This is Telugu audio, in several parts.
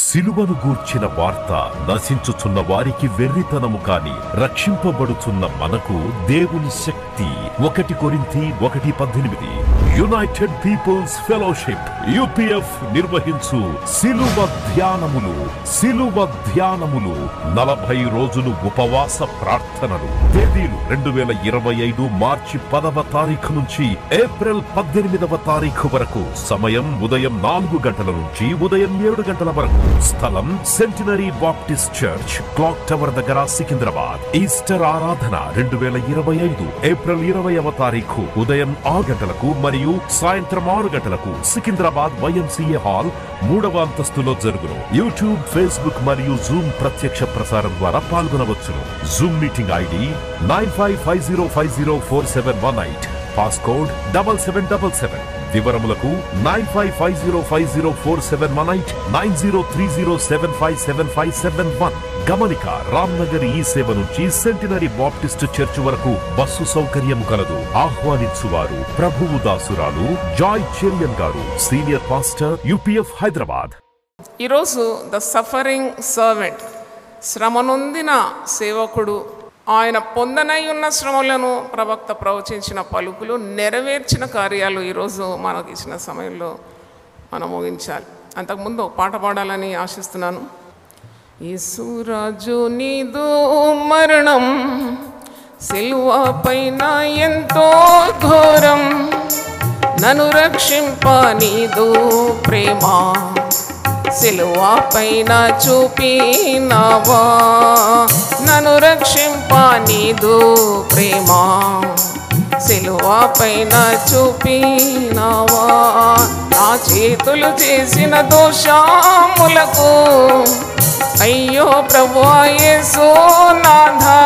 సిలువను గూర్చిన వార్త నశించుచున్న వారికి వెర్రితనము కాని రక్షింపబడుచున్న మనకు దేవుని శక్తి. 1 కొరింథీ 1:18. యునైటెడ్ పీపుల్స్ ఫెలోషిప్ యూపీఎఫ్ నిర్వహించు సిలువ ధ్యానములు 40 రోజులు ఉపవాస ప్రార్థనలు. తేదీలు 2025 మార్చి 10వ తారీఖు నుంచి ఏప్రిల్ 18వ తారీఖు వరకు. సమయం ఉదయం 4 గంటల నుంచి ఉదయం 7 గంటల వరకు. స్థలం centenary baptist church, clock tower దగ్గర, సికింద్రాబాద్. ఈస్టర్ ఆరాధన 2025 ఏప్రిల్ 20వ తారీఖు ఉదయం 6 గంటలకు మరియు సాయంత్రం 6 గంటలకు సికింద్రాబాద్ YMCA హాల్ 3వ అంతస్తులో జరుగును. యూట్యూబ్, ఫేస్బుక్ మరియు జూమ్ ప్రత్యక్ష ప్రసారం ద్వారా పాల్గొనవచ్చును. Zoom meeting ID 9550504718. పాస్కోడ్ 7777. వివరములకు 9550504718 9030757571. గమనిక, రామ్నగర్ ఈ సేవ నుంచి సెంటినరీ బాప్టిస్ట్ చర్చ్ వరకు బస్సు సౌకర్యం కలదు. ఆహ్వానించువారు ప్రభువు దాసురాలు Joy Cherian garu, senior pastor, UPF Hyderabad. ఈరోజు ద సఫరింగ్ సర్వెంట్, శ్రమనొందిన సేవకుడు, ఆయన పొందనై ఉన్న శ్రమలను ప్రవక్త ప్రవచించిన పలుకులు, నెరవేర్చిన కార్యాలు ఈరోజు మనకు ఇచ్చిన సమయంలో మనం ముగించాలి. అంతకుముందు ఒక పాట పాడాలని ఆశిస్తున్నాను. యేసురాజు నీదు మరణం సిలువ పైన ఎంతో ఘోరం, నన్ను రక్షింప నీదు ప్రేమ సిలువ పైన చూపినావా, నన్ను రక్షింప నీదు ప్రేమ సిలువ పైన చూపినావా. నా చేతులు చేసిన దోషములకు అయ్యో ప్రభువా యేసునాథా,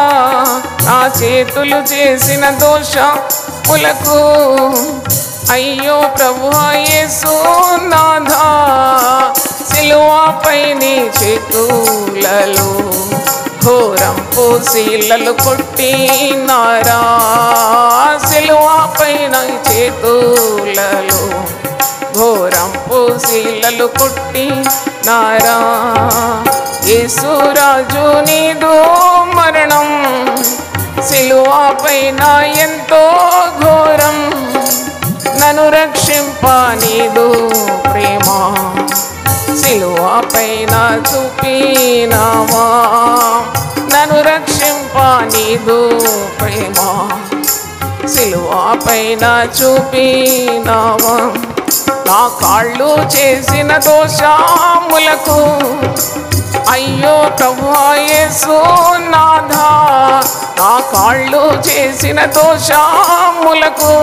నా చేతులు చేసిన దోషములకు అయ్యో ప్రభువా యేసునాథా, సిలువపై నీ చేతులలో ఘోరంపు శీలలు కొట్టినారా, సిలువపై నీ చేతులలో ఘోరంపు శీలలు కొట్టినారా. యేసురాజు నీదు మరణం సిలువ పైన ఎంతో ఘోరం, నన్ను రక్షింప నీదు ప్రేమ సిలువ పైన చూపినావా, నన్ను రక్షింప నీదు ప్రేమ సిలువ పైన చూపినావా. నా కాళ్ళు చేసిన దోషములకు అయ్యో ప్రభువా యేసునాథా, నా కాళ్ళు చేసిన దోషములకు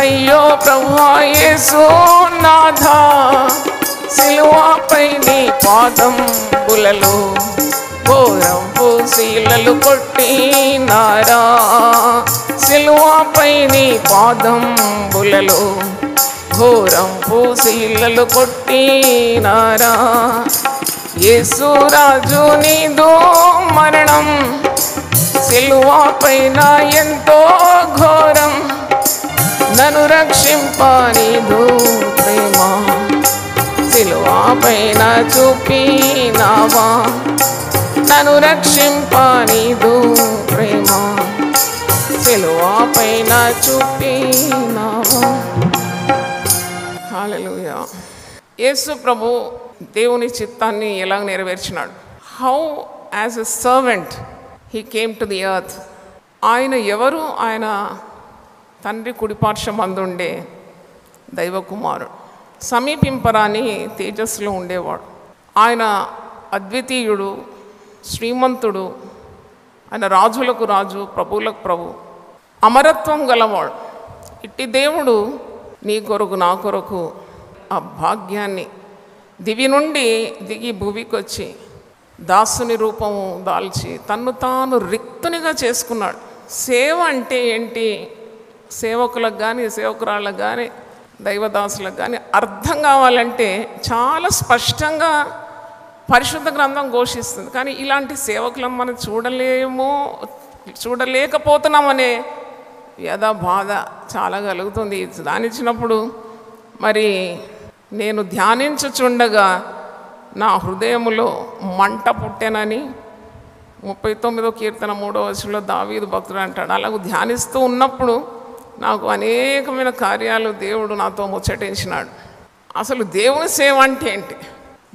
అయ్యో ప్రభువా యేసునాథా, సిలువపై నీ పాదంబులలో ఘోరంపు శీలలు కొట్టినారా, సిలువపై నీ పాదంబులలో ఘోరంపు శీలలు కొట్టినారా. యేసురాజు నీదు మరణం సిలువ పైన ఎంతో ఘోరం, నన్ను రక్షింప నీదు ప్రేమ సిలువ పైన చూపినావా, నన్ను రక్షింప నీదు ప్రేమ సిలువ పైన చూపినావా. హల్లెలూయా. యేసు ప్రభు దేవుని చిత్తాన్ని ఎలా నెరవేర్చినాడు? How as a servant he came to the earth. ఆయన ఎవరు? ఆయన తండ్రి కుడిపార్శ్వమందుండే దైవ కుమారుడు, సమీపింపరాని తేజస్సులో ఉండేవాడు. ఆయన అద్వితీయుడు, శ్రీమంతుడు, ఆయన రాజులకు రాజు, ప్రభువులకు ప్రభు, అమరత్వం గలవాడు. ఇట్టి దేవుడు నీ కొరకు నా కొరకు ఆ భాగ్యాన్ని దివి నుండి దిగి భూమికి వచ్చి దాసుని రూపము దాల్చి తన్ను తాను రిక్తునిగా చేసుకున్నాడు. సేవ అంటే ఏంటి? సేవకులకు కానీ సేవకురాళ్ళకు కానీ దైవదాసులకు కానీ అర్థం కావాలంటే చాలా స్పష్టంగా పరిశుద్ధ గ్రంథం ఘోషిస్తుంది. కానీ ఇలాంటి సేవకులను మనం చూడలేకపోతున్నామనే వ్యధ బాధ చాలా కలుగుతుంది. ధ్యానించినప్పుడు మరి నేను ధ్యానించుచుండగా నా హృదయములో మంట పుట్టెనని 39వ కీర్తన 3వ వచనంలో దావీదు భక్తుడు అంటాడు. అలాగూ ధ్యానిస్తూ ఉన్నప్పుడు నాకు అనేకమైన కార్యాలు దేవుడు నాతో ముచ్చటించినాడు. అసలు దేవుని సేవ అంటే ఏంటి?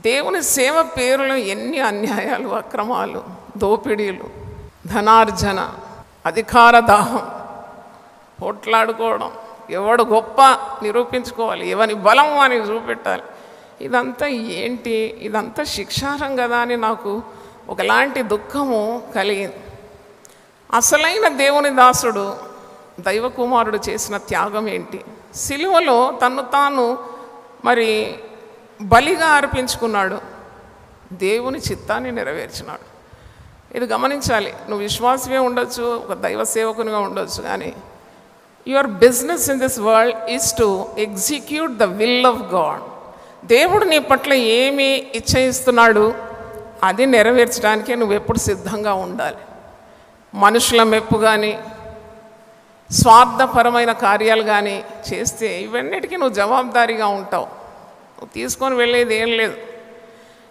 దేవుని సేవ పేరులో ఎన్ని అన్యాయాలు, అక్రమాలు, దోపిడీలు, ధనార్జన, అధికార దాహం, పోట్లాడుకోవడం, ఎవడు గొప్ప నిరూపించుకోవాలి, ఎవని బలం అని చూపెట్టాలి. ఇదంతా ఏంటి? ఇదంతా శిక్షార్హం కదా అని నాకు ఒకలాంటి దుఃఖము కలిగింది. అసలైన దేవుని దాసుడు దైవకుమారుడు చేసిన త్యాగం ఏంటి? సిలువలో తన్ను తాను మరి బలిగా అర్పించుకున్నాడు, దేవుని చిత్తాన్ని నెరవేర్చినాడు. ఇది గమనించాలి. నువ్వు విశ్వాసమే ఉండొచ్చు, ఒక దైవ సేవకునిగా ఉండొచ్చు, కానీ your business in this world is to execute the will of God. దేవుడు నీ పట్ల ఏమి ఇచ్చయిస్తున్నాడు అది నెరవేర్చడానికే నువ్వు ఎప్పుడు సిద్ధంగా ఉండాలి. మనుషుల మెప్పు కానీ, స్వార్థపరమైన కార్యాలు కానీ చేస్తే ఇవన్నిటికీ నువ్వు జవాబుదారీగా ఉంటావు. నువ్వు తీసుకొని వెళ్ళేది ఏం లేదు.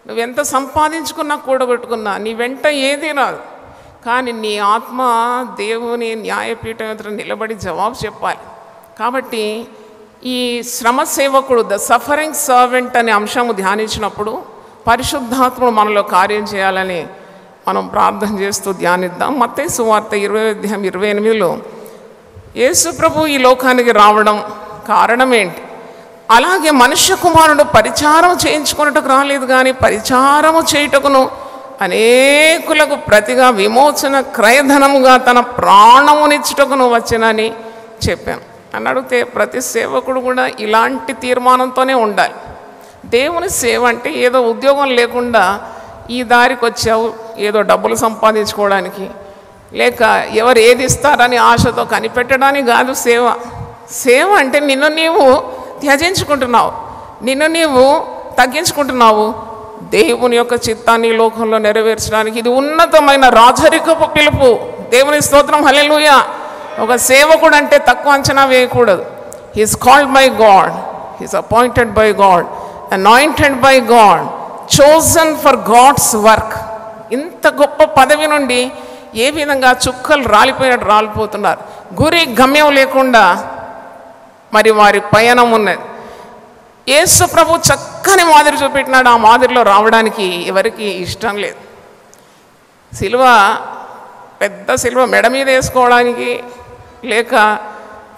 నువ్వెంత సంపాదించుకున్నా, కూడగొట్టుకున్నా నీ వెంట ఏదీ రాదు. కానీ నీ ఆత్మ దేవుని న్యాయపీఠం ఎదుట నిలబడి జవాబు చెప్పాలి. కాబట్టి ఈ శ్రమ సేవకుడు, ద సఫరింగ్ సర్వెంట్ అనే అంశము ధ్యానించినప్పుడు పరిశుద్ధాత్ముడు మనలో కార్యం చేయాలని మనం ప్రార్థన చేస్తూ ధ్యానిద్దాం. మత్తయి సువార్త 20:28లో యేసు ప్రభు ఈ లోకానికి రావడం కారణం ఏంటి? అలాగే మనుష్య కుమారుడు పరిచారం చేయించుకున్నట్టుకు రాలేదు, కానీ పరిచారము చేయుటకును అనేకులకు ప్రతిగా విమోచన క్రయధనముగా తన ప్రాణమునిచ్చుటకును వచ్చనని చెప్పాను అని అడిగితే, ప్రతి సేవకుడు కూడా ఇలాంటి తీర్మానంతోనే ఉండాలి. దేవుని సేవ అంటే ఏదో ఉద్యోగం లేకుండా ఈ దారికి వచ్చావు ఏదో డబ్బులు సంపాదించుకోవడానికి, లేక ఎవరు ఏది ఇస్తారని ఆశతో కనిపెట్టడానికి కాదు సేవ. సేవ అంటే నిన్ను నీవు త్యజించుకుంటున్నావు, నిన్ను నీవు తగ్గించుకుంటున్నావు, దేవుని యొక్క చిత్తాన్ని లోకంలో నెరవేర్చడానికి. ఇది ఉన్నతమైన రాజరికపు పిలుపు. దేవుని స్తోత్రం, హల్లెలూయా. ఒక సేవకుడు అంటే తక్కువ అంచనా వేయకూడదు. He's called by God, he's appointed by God, anointed by God, chosen for God's work. ఇంత గొప్ప పదవి నుండి ఏ విధంగా చుక్కలు రాలిపోయినట్టు రాలిపోతున్నారు. గురి గమ్యం లేకుండా మరి వారి పయనం ఉన్నది. యేసు ప్రభు చక్కని మాదిరి చూపెట్టినాడు. ఆ మాదిరిలో రావడానికి ఎవరికి ఇష్టం లేదు. సిలువ, పెద్ద సిలువ మెడ మీద వేసుకోవడానికి, లేక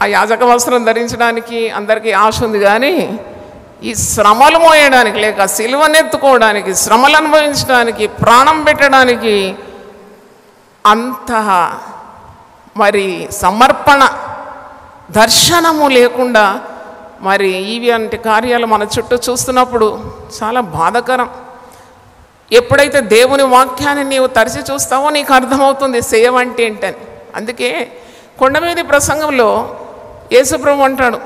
ఆ యాజక వస్త్రం ధరించడానికి అందరికీ ఆశ ఉంది, కానీ ఈ శ్రమలు మోయడానికి, లేక సిలువనెత్తుకోవడానికి, శ్రమలు అనుభవించడానికి, ప్రాణం పెట్టడానికి అంత మరి సమర్పణ, దర్శనము లేకుండా మరి ఇవి కార్యాలు మన చుట్టూ చూస్తున్నప్పుడు చాలా బాధాకరం. ఎప్పుడైతే దేవుని వాక్యాన్ని నీవు తరిచి చూస్తావో నీకు అర్థమవుతుంది సేవ అంటే ఏంటని. అందుకే కొండ మీది ప్రసంగంలో యేసుప్రభు అంటాడు,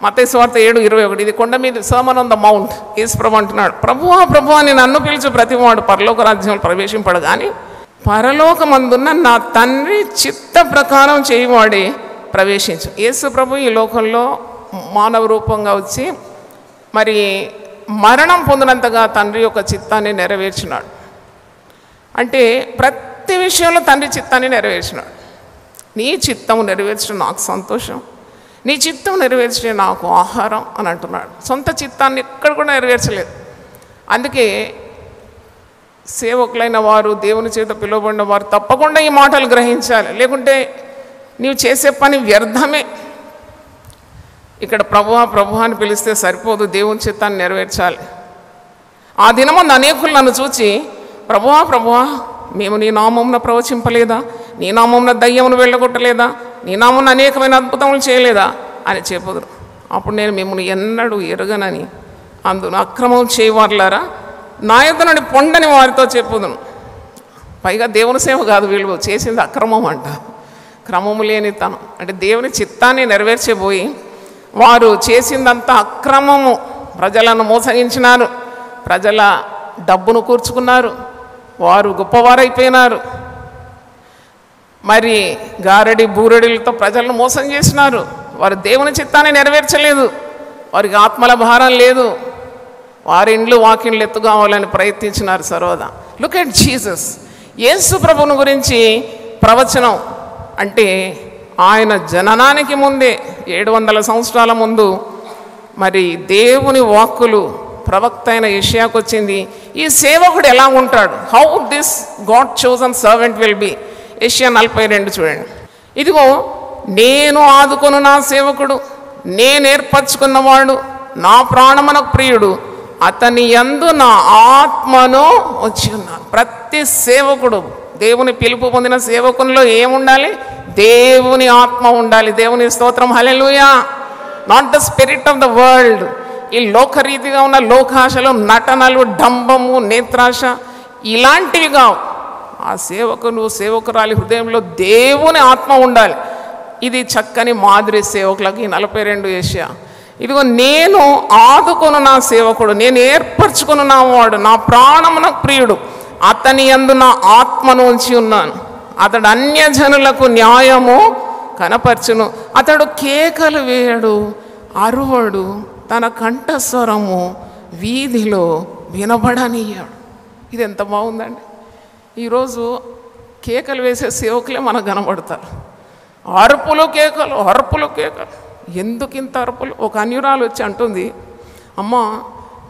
మత్తయి సువార్త 7:21, ఇది కొండ మీద సర్మన్ ఆన్ ద మౌంట్. యేసుప్రభు అంటున్నాడు, ప్రభువా ప్రభువా అని నన్ను పిలిచి ప్రతివాడు పరలోక రాజ్యంలో ప్రవేశింపడు, కానీ పరలోకమందున్న నా తండ్రి చిత్త ప్రకారం చేయవాడే ప్రవేశించు. యేసు ప్రభు ఈ లోకంలో మానవ రూపంగా వచ్చి మరి మరణం పొందినంతగా తండ్రి యొక్క చిత్తాన్ని నెరవేర్చినాడు. అంటే ప్రతి విషయంలో తండ్రి చిత్తాన్ని నెరవేర్చినాడు. నీ చిత్తం నెరవేర్చడం నాకు సంతోషం, నీ చిత్తం నెరవేర్చడం నాకు ఆహారం అని అంటున్నాడు. సొంత చిత్తాన్ని ఎక్కడ కూడా నెరవేర్చలేదు. అందుకే సేవకులైన వారు, దేవుని చేత పిలువబడిన వారు తప్పకుండా ఈ మాటలు గ్రహించాలి. లేకుంటే నీవు చేసే పని వ్యర్థమే. ఇక్కడ ప్రభువా ప్రభువా అని పిలిస్తే సరిపోదు, దేవుని చిత్తాన్ని నెరవేర్చాలి. ఆ దినమందు అనేకులు నన్ను చూచి, ప్రభువా ప్రభువా మేము నీ నామమున ప్రవచింపలేదా, నీ నామమున దయ్యమును వెళ్ళగొట్టలేదా, నీ నామమున అనేకమైన అద్భుతములు చేయలేదా అని చెప్పుదురు. అప్పుడు నేను మిమ్మల్ని ఎన్నడూ ఎరగనని అందును అక్రమం చేయవారులారా నా యొద్ద నుండి పొండని వారితో చెప్పుదును. పైగా దేవుని సేవ కాదు, వీళ్ళు చేసింది అక్రమం అంట. క్రమము లేని తనం అంటే దేవుని చిత్తాన్ని నెరవేర్చబోయి వారు చేసిందంతా అక్రమము. ప్రజలను మోసగించినారు, ప్రజల డబ్బును కూర్చుకున్నారు, వారు గొప్పవారైపోయినారు. మరి గారడి బూరడిలతో ప్రజలను మోసం చేసినారు. వారు దేవుని చిత్తాన్ని నెరవేర్చలేదు, వారికి ఆత్మల భారం లేదు. వారి ఇండ్లు వాకిండ్లు ఎత్తు కావాలని ప్రయత్నించినారు సర్వదా. Look at Jesus. యేసు ప్రభువుని గురించి ప్రవచనం అంటే ఆయన జననానికి ముందే 700 సంవత్సరాల ముందు మరి దేవుని వాక్కులు ప్రవక్త అయిన యెషయాకు వచ్చింది. ఈ సేవకుడు ఎలా ఉంటాడు, how this God chosen servant will be. యెషయా 42 చూడండి. ఇదిగో నేను ఆదుకొను నా సేవకుడు, నేను ఏర్పరచుకున్నవాడు, నా ప్రాణమునకు ప్రియుడు, అతని యందు నా ఆత్మను వచ్చి ఉన్నాను. ప్రతి సేవకుడు, దేవుని పిలుపు పొందిన సేవకునిలో ఏముండాలి? దేవుని ఆత్మ ఉండాలి. దేవుని స్తోత్రం, hallelujah. Not the spirit of the world. ఈ లోకరీతిగా ఉన్న లోకాశలు, నటనలు, డంబము, నేత్రాశ ఇలాంటివి కావు. ఆ సేవకులు సేవకురాలి హృదయంలో దేవుని ఆత్మ ఉండాలి. ఇది చక్కని మాదిరి సేవకులకి 42 యెషయా. ఇదిగో నేను ఆదుకొను నా సేవకుడు, నేను ఏర్పరచుకుని నా వాడు, నా ప్రాణమునకు ప్రియుడు, అతని యందు నా ఆత్మను ఉంచి ఉన్నాను. అతడు అన్యజనులకు న్యాయము కనపరచును. అతడు కేకలు వేయడు, అరువడు, తన కంఠస్వరము వీధిలో వినబడనియ్యాడు. ఇది ఎంత బాగుందండి. ఈరోజు కేకలు వేసే సేవకులే మనకు కనబడతారు. అరుపులు కేకలు, అరుపులు కేకలు. ఎందుకు ఇంత అరుపులు? ఒక అన్యురాలు వచ్చి అంటుంది, అమ్మ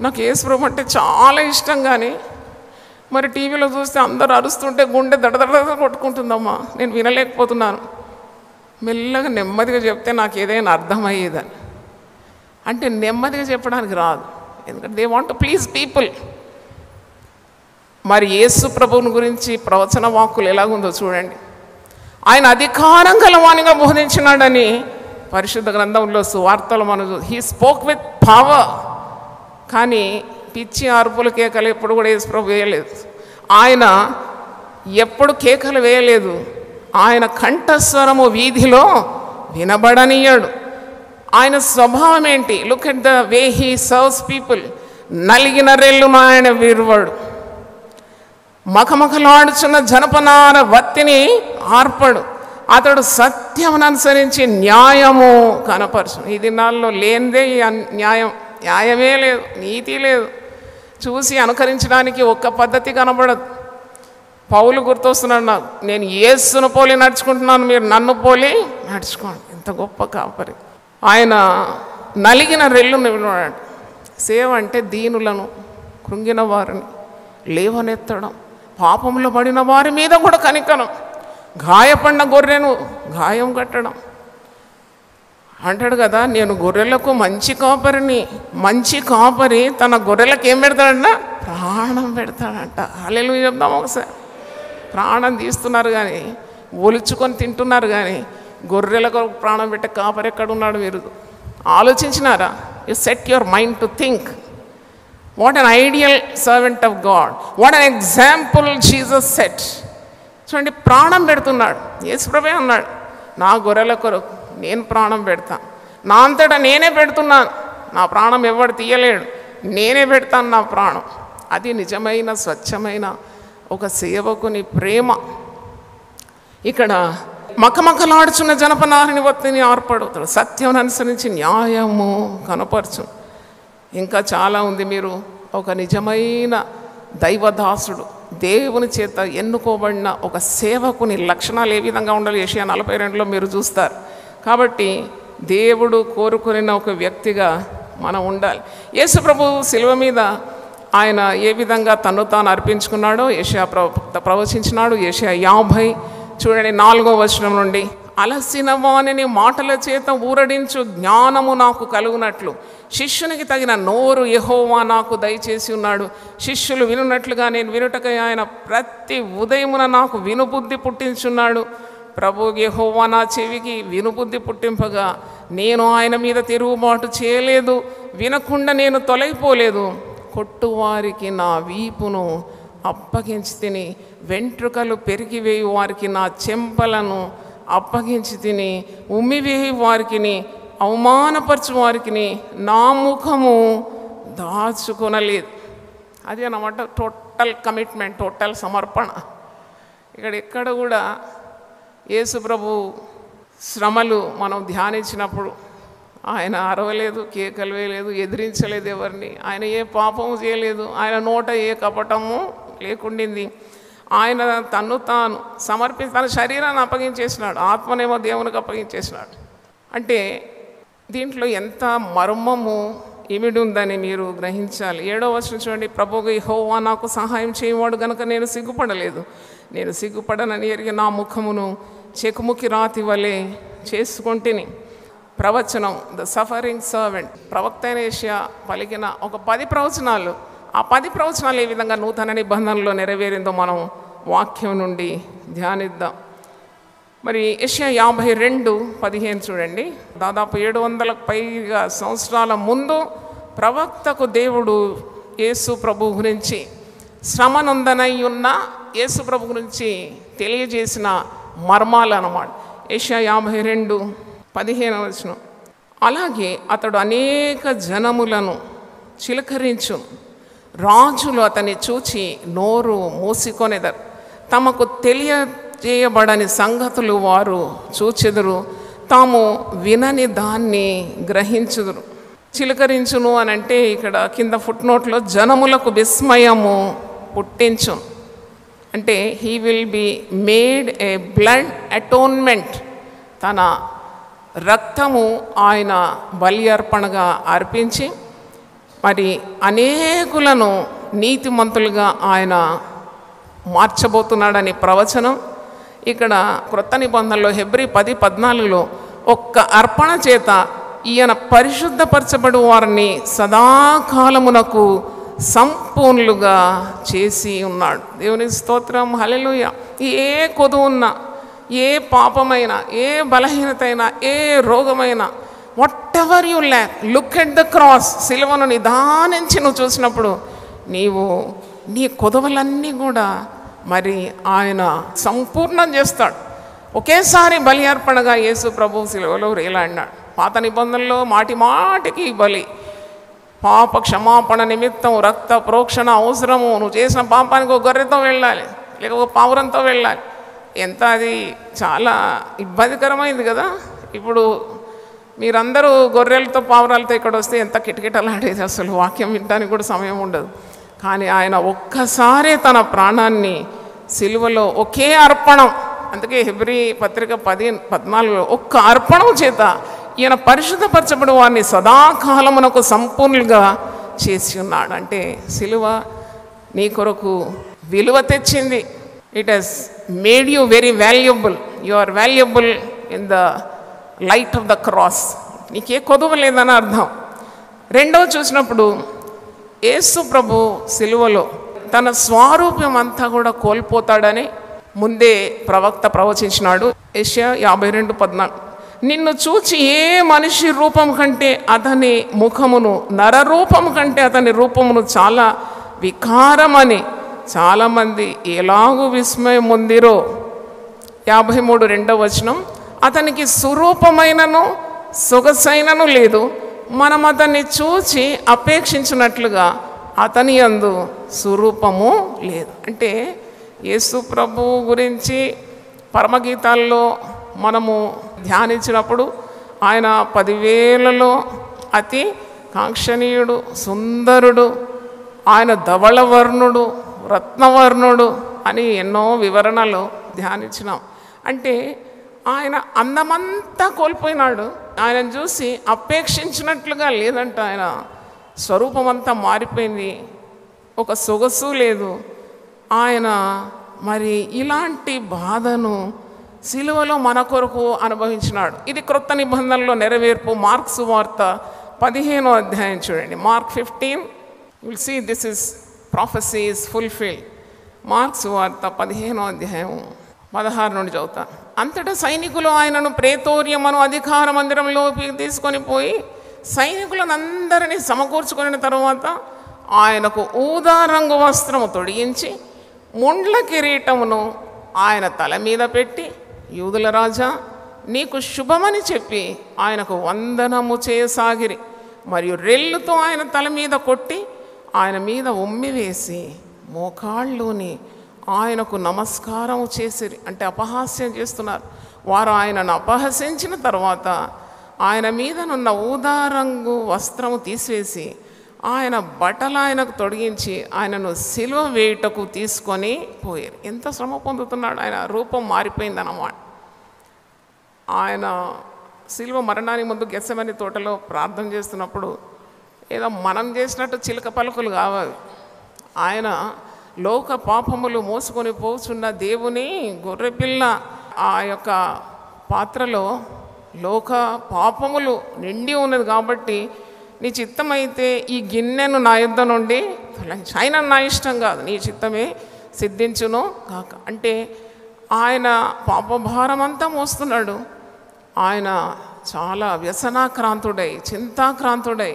నాకు యేసు ప్రభు అంటే చాలా ఇష్టం, కానీ మరి టీవీలో చూస్తే అందరూ అరుస్తుంటే గుండె దడదడ కొట్టుకుంటుందమ్మా, నేను వినలేకపోతున్నాను. మెల్లగా నెమ్మదిగా చెప్తే నాకు ఏదైనా అర్థమయ్యేదని. అంటే నెమ్మదిగా చెప్పడానికి రాదు, ఎందుకంటే they want to please people. మరి యేసు ప్రభువుని గురించి ప్రవచన వాక్కులు ఎలాగుందో చూడండి. ఆయన అధికారం గలవానిగా బోధించినాడని పరిశుద్ధ గ్రంథంలో సువార్తలు మనం హీ స్పోక్ విత్ పవర్. కానీ పిచ్చి అరుపులు కేకలు ఎప్పుడు కూడా యేసు ప్రభు వేయలేదు. ఆయన ఎప్పుడు కేకలు వేయలేదు. ఆయన కంఠస్వరము వీధిలో వినబడనియ్యాడు. ఆయన స్వభావం ఏంటి? Look at the way he serves people. నలిగిన రెల్లును ఆయన విరువడు, మఖమఖలాడుచున్న జనపనార వత్తిని ఆర్పడు. అతడు సత్యమును అనుసరించి న్యాయము కనపరచు. ఈ దినాల్లో లేనిదే ఈ న్యాయమే లేదు, నీతి లేదు. చూసి అనుకరించడానికి ఒక్క పద్ధతి కనబడదు. పౌలు గుర్తొస్తున్నాడు నాకు. నేను యేసును పోలి నడుచుకుంటున్నాను, మీరు నన్ను పోలి నడుచుకోండి. ఎంత గొప్ప కాపరి. ఆయన నలిగిన రెల్లును విన్నాడు. సేవ అంటే దీనులను, కృంగిన వారిని లేవనెత్తడం, పాపంలో పడిన వారి మీద కూడా కనికరం, గాయపడిన గొర్రెను గాయం కట్టడం. అంటాడు కదా, నేను గొర్రెలకు మంచి కాపరిని. మంచి కాపరి తన గొర్రెలకు ఏం పెడతాడంట? ప్రాణం పెడతాడంట. హల్లెలూయా చెప్దాం ఒకసారి. ప్రాణం తీస్తున్నారు కానీ, ఒలుచుకొని తింటున్నారు కానీ, గొర్రెలకు ప్రాణం పెట్టే కాపరి ఎక్కడున్నాడు? మీరు ఆలోచించినారా? You set your mind to think. What an ideal servant of God, what an example Jesus set. చూడండి, ప్రాణం పెడుతున్నాడు. యేసుప్రభువే అన్నాడు, నా గొర్రెల కొరకు నేను ప్రాణం పెడతాను. నా అంతటా నేనే పెడుతున్నాను. నా ప్రాణం ఎవడు తీయలేడు, నేనే పెడతాను నా ప్రాణం. అది నిజమైన స్వచ్ఛమైన ఒక సేవకుని ప్రేమ. ఇక్కడ మకమకలాడుచున్న జనపనారిని వత్తిని ఆర్పడుతాడు, సత్యం అనుసరించి న్యాయము కనపరచు. ఇంకా చాలా ఉంది. మీరు ఒక నిజమైన దైవదాసుడు, దేవుని చేత ఎన్నుకోబడిన ఒక సేవకుని లక్షణాలు ఏ విధంగా ఉండాలి యెషయా 42లో మీరు చూస్తారు. కాబట్టి దేవుడు కోరుకున్న ఒక వ్యక్తిగా మనం ఉండాలి. యేసు ప్రభు శిలువ మీద ఆయన ఏ విధంగా తను తాను అర్పించుకున్నాడో యెషయా ప్రవచించినాడు. యెషయా 50 చూడండి 4వ వచనం నుండి, అలసిన వానిని మాటల చేత ఊరడించు జ్ఞానము నాకు కలుగునట్లు శిష్యునికి తగిన నోరు యెహోవా నాకు దయచేసి ఉన్నాడు. శిష్యులు వినున్నట్లుగా నేను వినుటకై ఆయన ప్రతి ఉదయమున నాకు వినుబుద్ధి పుట్టించున్నాడు. ప్రభు యెహోవా నా చెవికి వినుబుద్ధి పుట్టింపగా నేను ఆయన మీద తిరుగుబాటు చేయలేదు, వినకుండా నేను తొలగిపోలేదు. కొట్టువారికి నా వీపును అప్పగించి తిని, వెంట్రుకలు పెరిగివేయి వారికి నా చెంపలను అప్పగించి తిని, ఉమ్మివేయి వారికి అవమానపరచు వారికి నా ముఖము దాచుకొనలేదు. అది అన్నమాట టోటల్ కమిట్మెంట్, టోటల్ సమర్పణ. ఎక్కడ కూడా యేసు ప్రభు శ్రమలు మనం ధ్యానించినప్పుడు ఆయన అరవలేదు, కేకలు వేయలేదు, ఎదిరించలేదు ఎవరిని. ఆయన ఏ పాపము చేయలేదు, ఆయన నోట ఏ కపటము లేకుండింది. ఆయన తను తాను తన శరీరాన్ని అప్పగించేసినాడు, ఆత్మనేమో దేవునికి అప్పగించేసినాడు. అంటే దీంట్లో ఎంత మర్మము ఇమిడి ఉందని మీరు గ్రహించాలి. 7వ వచనం చూడండి. ప్రభువు యెహోవా నాకు సహాయం చేయవాడు గనుక నేను సిగ్గుపడలేదు. నేను సిగ్గుపడనని ఎరిగి నా ముఖమును చెకుముకి రాతి వలె చేసుకొంటిని. ప్రవచనం ద సఫరింగ్ సర్వెంట్. ప్రవక్త అయిన యెషయా పలికిన ఒక 10 ప్రవచనాలు. ఆ 10 ప్రవచనాలు ఏ విధంగా నూతన నిబంధనలో నెరవేరిందో మనం వాక్యం నుండి ధ్యానిద్దాం. మరి యెషయా 52:15 చూడండి. దాదాపు 700లకు పైగా సంవత్సరాల ముందు ప్రవక్తకు దేవుడు యేసు ప్రభు గురించి, శ్రమనొందనై ఉన్న యేసు ప్రభు గురించి తెలియజేసిన మర్మాలు అన్నమాట. యెషయా 52:15 అలాగే అతడు అనేక జనములను చిలకరించు, రాజులు అతన్ని చూచి నోరు మూసికొనెదరు. తమకు తెలియజేయబడని సంగతులు వారు చూచెదరు, తాము వినని దాన్ని గ్రహించుదురు. చిలకరించును అని అంటే ఇక్కడ కింద ఫుట్నోట్లో జనములకు విస్మయము పుట్టించు అంటే he will be made A blood atonement. తన రక్తము ఆయన బలి అర్పణగా అర్పించి మరి అనేకులను నీతిమంతులుగా ఆయన మార్చబోతున్నాడని ప్రవచనం. ఇక్కడ క్రొత్త నిబంధనలో హెబ్రీ 10:14 ఒక్క అర్పణ చేత ఈయన పరిశుద్ధపరచబడు వారిని సదాకాలమునకు సంపూర్ణులుగా చేసి ఉన్నాడు. దేవుని స్తోత్రం, హల్లెలూయా. ఏ కొదువున్నా, ఏ పాపమైనా, ఏ బలహీనత అయినా, ఏ రోగమైనా, whatever you lack, look at the cross. సిలువను నిదానించి నువ్వు చూసినప్పుడు నీ కొదవలన్నీ కూడా మరి ఆయన సంపూర్ణం చేస్తాడు. ఒకేసారి బలి అర్పణగా యేసు ప్రభు సిలువలో వేలాడినాడు. పాత నిబంధనలో మాటి మాటికి బలి, పాప క్షమాపణ నిమిత్తం రక్త ప్రోక్షణ అవసరము. నువ్వు చేసిన పాపానికి ఒక గొర్రెతో వెళ్ళాలి, లేక ఒక పావురంతో వెళ్ళాలి. ఎంత అది చాలా ఇబ్బందికరమైంది కదా. ఇప్పుడు మీరందరూ గొర్రెలతో పావురాలతో ఇక్కడ వస్తే ఎంత కిటకిటలాడేది, అసలు వాక్యం వినడానికి కూడా సమయం ఉండదు. కానీ ఆయన ఒక్కసారి తన ప్రాణాన్ని సిలువలో ఒకే అర్పణం, అందుకే హెబ్రీ పత్రిక 10:14 ఒక్క అర్పణం చేత ఈయన పరిశుద్ధపరచబడి వారిని సదాకాలమునకు సంపూర్ణులుగా చేసి ఉన్నాడు. అంటే సిలువ నీ కొరకు విలువ తెచ్చింది. It has made you very valuable. You are valuable in the light of the cross. నీకే కొదువ లేదని అర్థం. రెండవ చూసినప్పుడు యేసు ప్రభు సిలువలో తన స్వారూప్యం అంతా కూడా కోల్పోతాడని ముందే ప్రవక్త ప్రవచించినాడు. యెషయా 52:14 నిన్ను చూచి ఏ మనిషి రూపం కంటే అతని ముఖమును, నరరూపము కంటే అతని రూపమును చాలా వికారమని చాలామంది ఎలాగూ విస్మయం పొందిరో. 53:2 అతనికి సురూపమైనను సొగసైనను లేదు, మనం అతన్ని చూచి అపేక్షించినట్లుగా అతని యందు స్వరూపము లేదు. అంటే యేసు ప్రభు గురించి పరమగీతాల్లో మనము ధ్యానించినప్పుడు ఆయన 10,000లో అతి కాంక్షణీయుడు, సుందరుడు, ఆయన ధవళవర్ణుడు, రత్నవర్ణుడు అని ఎన్నో వివరణలు ధ్యానించినాం. అంటే ఆయన అందమంతా కోల్పోయినాడు. ఆయనను చూసి అపేక్షించినట్లుగా లేదంట. ఆయన స్వరూపం అంతా మారిపోయింది, ఒక సొగసు లేదు. ఆయన మరి ఇలాంటి బాధను సిలువలో మన కొరకు అనుభవించినాడు. ఇది క్రొత్త నిబంధనలో నెరవేర్పు. మార్క్ సువార్త 15వ అధ్యాయం చూడండి. Mark 15 will see this is prophecy is fulfilled. Mark సువార్త 15వ అధ్యాయం 16 నుండి చదువుతాను. అంతటా సైనికులు ఆయనను ప్రేతోర్యమను అధికార మందిరంలోకి తీసుకొని పోయి సైనికులను అందరినీ సమకూర్చుకున్న తర్వాత ఆయనకు ఊదా రంగు వస్త్రము తొడిగించి ముండ్ల కిరీటమును ఆయన తల మీద పెట్టి, యూదుల రాజా నీకు శుభమని చెప్పి ఆయనకు వందనము చేయసాగిరి. మరియు రెల్లుతో ఆయన తల మీద కొట్టి ఆయన మీద ఉమ్మి వేసి మోకాళ్ళుని ఆయనకు నమస్కారం చేసిరి. అంటే అపహాస్యం చేస్తున్నారు. వారు ఆయనను అపహసించిన తర్వాత ఆయన మీదనున్న ఊదా రంగు వస్త్రము తీసివేసి ఆయన బట్టలు ఆయనకు తొడిగించి ఆయనను సిలువ వేయుటకు తీసుకొని పోయారు. ఎంత శ్రమ పొందుతున్నాడు, ఆయన రూపం మారిపోయిందన్నమాట. ఆయన సిలువ మరణానికి ముందు గెత్సెమనీ తోటలో ప్రార్థన చేస్తున్నప్పుడు ఏదో మనం చేసినట్టు చిలక పలుకులు కావాలి. ఆయన లోక పాపములు మోసుకొని పోచున్న దేవుని గొర్రెపిల్ల ఆ యొక్క పాత్రలో లోక పాపములు నిండి ఉన్నది కాబట్టి నీ చిత్తమైతే ఈ గిన్నెను నా యుద్ధ నుండి ఆయన నా ఇష్టం కాదు, నీ చిత్తమే సిద్ధించును కాక. అంటే ఆయన పాపభారం అంతా మోస్తున్నాడు. ఆయన చాలా వ్యసనాక్రాంతుడై చింతాక్రాంతుడై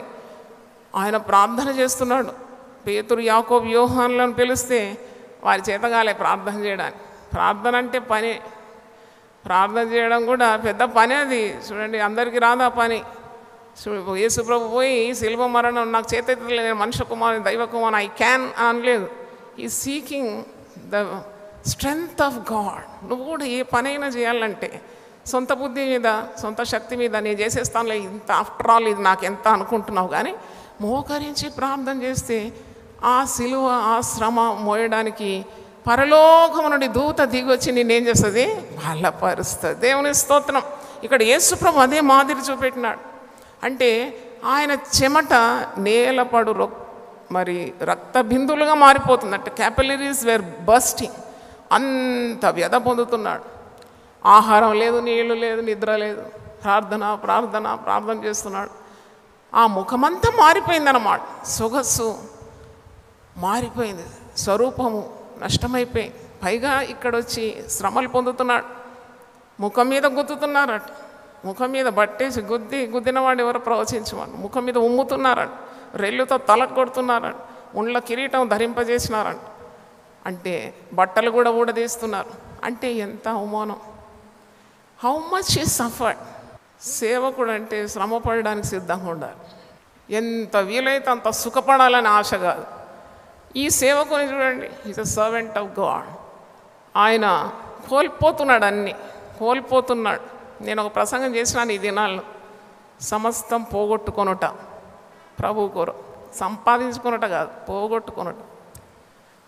ఆయన ప్రార్థన చేస్తున్నాడు. పేతురు యాకోబు యోహానులను పిలిస్తే వారి చేతగాలే ప్రార్థన చేయడానికి. ప్రార్థన అంటే పని, ప్రార్థన చేయడం కూడా పెద్ద పని. అది చూడండి, అందరికీ రాదా పని. యేసు ప్రభు పోయి శిలువ మరణం నాకు చేతైతే నేను మనుష్య కుమారుని దైవ కుమారుని ఐ క్యాన్ అనలేదు. ఈ seeking the strength of God. నువ్వు కూడా ఏ పనైనా చేయాలంటే సొంత బుద్ధి మీద సొంత శక్తి మీద నేను చేసేస్తానులే, ఇంత ఆఫ్టర్ ఆల్ ఇది నాకు ఎంత అనుకుంటున్నావు. కానీ మోకరించి ప్రార్థన చేస్తే ఆ సిలువ ఆ శ్రమ మోయడానికి పరలోకము నుండి దూత దిగి వచ్చి నేనేం చేస్తుంది, బలపరుస్తుంది. దేవుని స్తోత్రం. ఇక్కడ యేసు ప్రభు అదే మాదిరి చూపెట్టినాడు. అంటే ఆయన చెమట నేలపడు మరి రక్త బిందువులుగా మారిపోతుంది. అంటే క్యాపిలరీస్ వేర్ బస్టింగ్. అంత వ్యధ పొందుతున్నాడు. ఆహారం లేదు, నీళ్లు లేదు, నిద్ర లేదు, ప్రార్థన ప్రార్థన ప్రార్థన చేస్తున్నాడు. ఆ ముఖమంతా మారిపోయిందన్నమాట. సొగసు మారిపోయింది, స్వరూపము నష్టమైపోయింది. పైగా ఇక్కడొచ్చి శ్రమలు పొందుతున్నాడు. ముఖం మీద గుద్దుతున్నారట, ముఖం మీద బట్టేసి గుద్దినవాడు ఎవరు ప్రవచించమని ముఖం మీద ఉమ్ముతున్నారట, రెల్లుతో తలకు కొడుతున్నారట, ఉండ్ల కిరీటం ధరింపజేసినారంట. అంటే బట్టలు కూడా ఊడదీస్తున్నారు. అంటే ఎంత అవమానం. హౌ మచ్ ఈ సఫర్డ్. సేవకుడు అంటే శ్రమ పడడానికి సిద్ధంగా ఉండాలి. ఎంత వీలైతే అంత సుఖపడాలని ఆశ కాదు. ఈ సేవకుని చూడండి, is a servant of God. ఆయన కోల్పోతున్నాడు, అన్నీ కోల్పోతున్నాడు. నేను ఒక ప్రసంగం చేసినాను ఈ దినాల్లో, సమస్తం పోగొట్టుకొనుట ప్రభు కోరు. సంపాదించుకొనుట కాదు, పోగొట్టుకొనుట.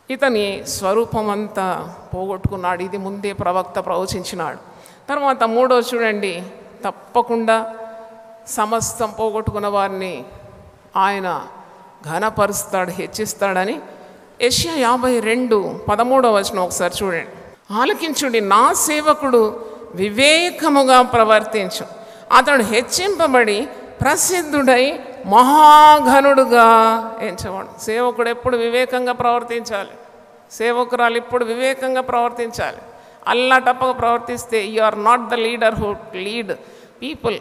ఇతని స్వరూపం అంతా పోగొట్టుకున్నాడు. ఇది ముందే ప్రవక్త ప్రవచించినాడు. తర్వాత మూడో చూడండి, తప్పకుండా సమస్తం పోగొట్టుకున్న వారిని ఆయన ఘనపరుస్తాడు, హెచ్చిస్తాడని యెషయా 52:13 ఒకసారి చూడండి. ఆలకించుడి, నా సేవకుడు వివేకముగా ప్రవర్తించు, అతడు హెచ్చింపబడి ప్రసిద్ధుడై మహాఘనుడుగా ఎంచవాడు. సేవకుడు ఎప్పుడు వివేకంగా ప్రవర్తించాలి. సేవకురాలు ఇప్పుడు వివేకంగా ప్రవర్తించాలి. అల్లాటప్పగా ప్రవర్తిస్తే you are not the leader who lead people.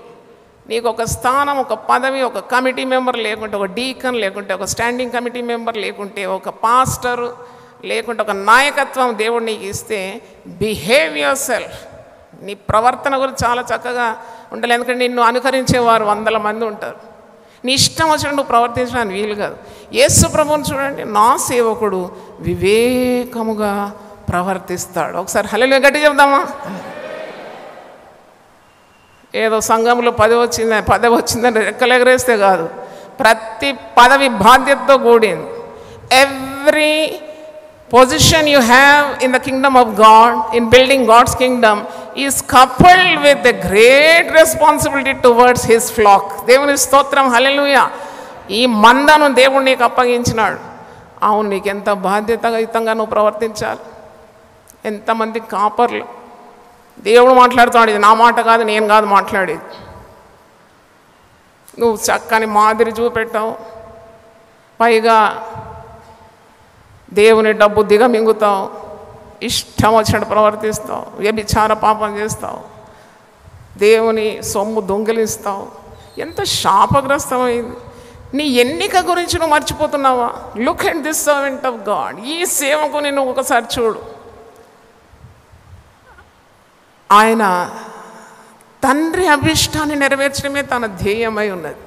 నీకు ఒక స్థానం, ఒక పదవి, ఒక కమిటీ మెంబర్ లేకుంటే, ఒక డీకన్ లేకుంటే, ఒక స్టాండింగ్ కమిటీ మెంబర్ లేకుంటే, ఒక పాస్టరు లేకుంటే, ఒక నాయకత్వం దేవుడు నీకు ఇస్తే బిహేవ్ యువర్ సెల్ఫ్. నీ ప్రవర్తన గురించి చాలా చక్కగా ఉండాలి. ఎందుకంటే నిన్ను అనుకరించేవారు 100 మంది ఉంటారు. నీ ఇష్టం వచ్చినట్టు నువ్వు ప్రవర్తించడానికి వీలు కాదు. యేసు ప్రభువుని చూడండి, నా సేవకుడు వివేకముగా ప్రవర్తిస్తాడు. ఒకసారి హల్లెలూయా గట్టి చెప్దామా? ఏదో సంఘంలో పదవి వచ్చిందని రెక్కలెగరేస్తే కాదు, ప్రతి పదవి బాధ్యతతో కూడింది. Every position you have in the kingdom of God, in building God's kingdom, is coupled with a great responsibility towards his flock. దేవుని స్తోత్రం, హల్లెలూయా. ఈ మందను దేవుడు నీకు అప్పగించినాడు. అవును, నీకు ఎంత బాధ్యతాయుతంగా నువ్వు ప్రవర్తించాలి. ఎంతమంది కాపర్లు. దేవుడు మాట్లాడుతున్నాడు, ఇది నా మాట కాదు, నేను కాదు మాట్లాడేది. నువ్వు చక్కని మాదిరి చూపెట్టావు, పైగా దేవుని డబ్బు దిగమింగుతావు, ఇష్టం వచ్చినట్టు ప్రవర్తిస్తావు, వ్యభిచార పాపం చేస్తావు, దేవుని సొమ్ము దొంగిలిస్తావు. ఎంత శాపగ్రస్తమైంది. నీ ఎన్నిక గురించి నువ్వు మర్చిపోతున్నావా? Look at this servant of God. ఈ సేవకుని నువ్వు ఒకసారి చూడు. ఆయన తండ్రి అభిష్టాన్ని నెరవేర్చడమే తన ధ్యేయమై ఉన్నది.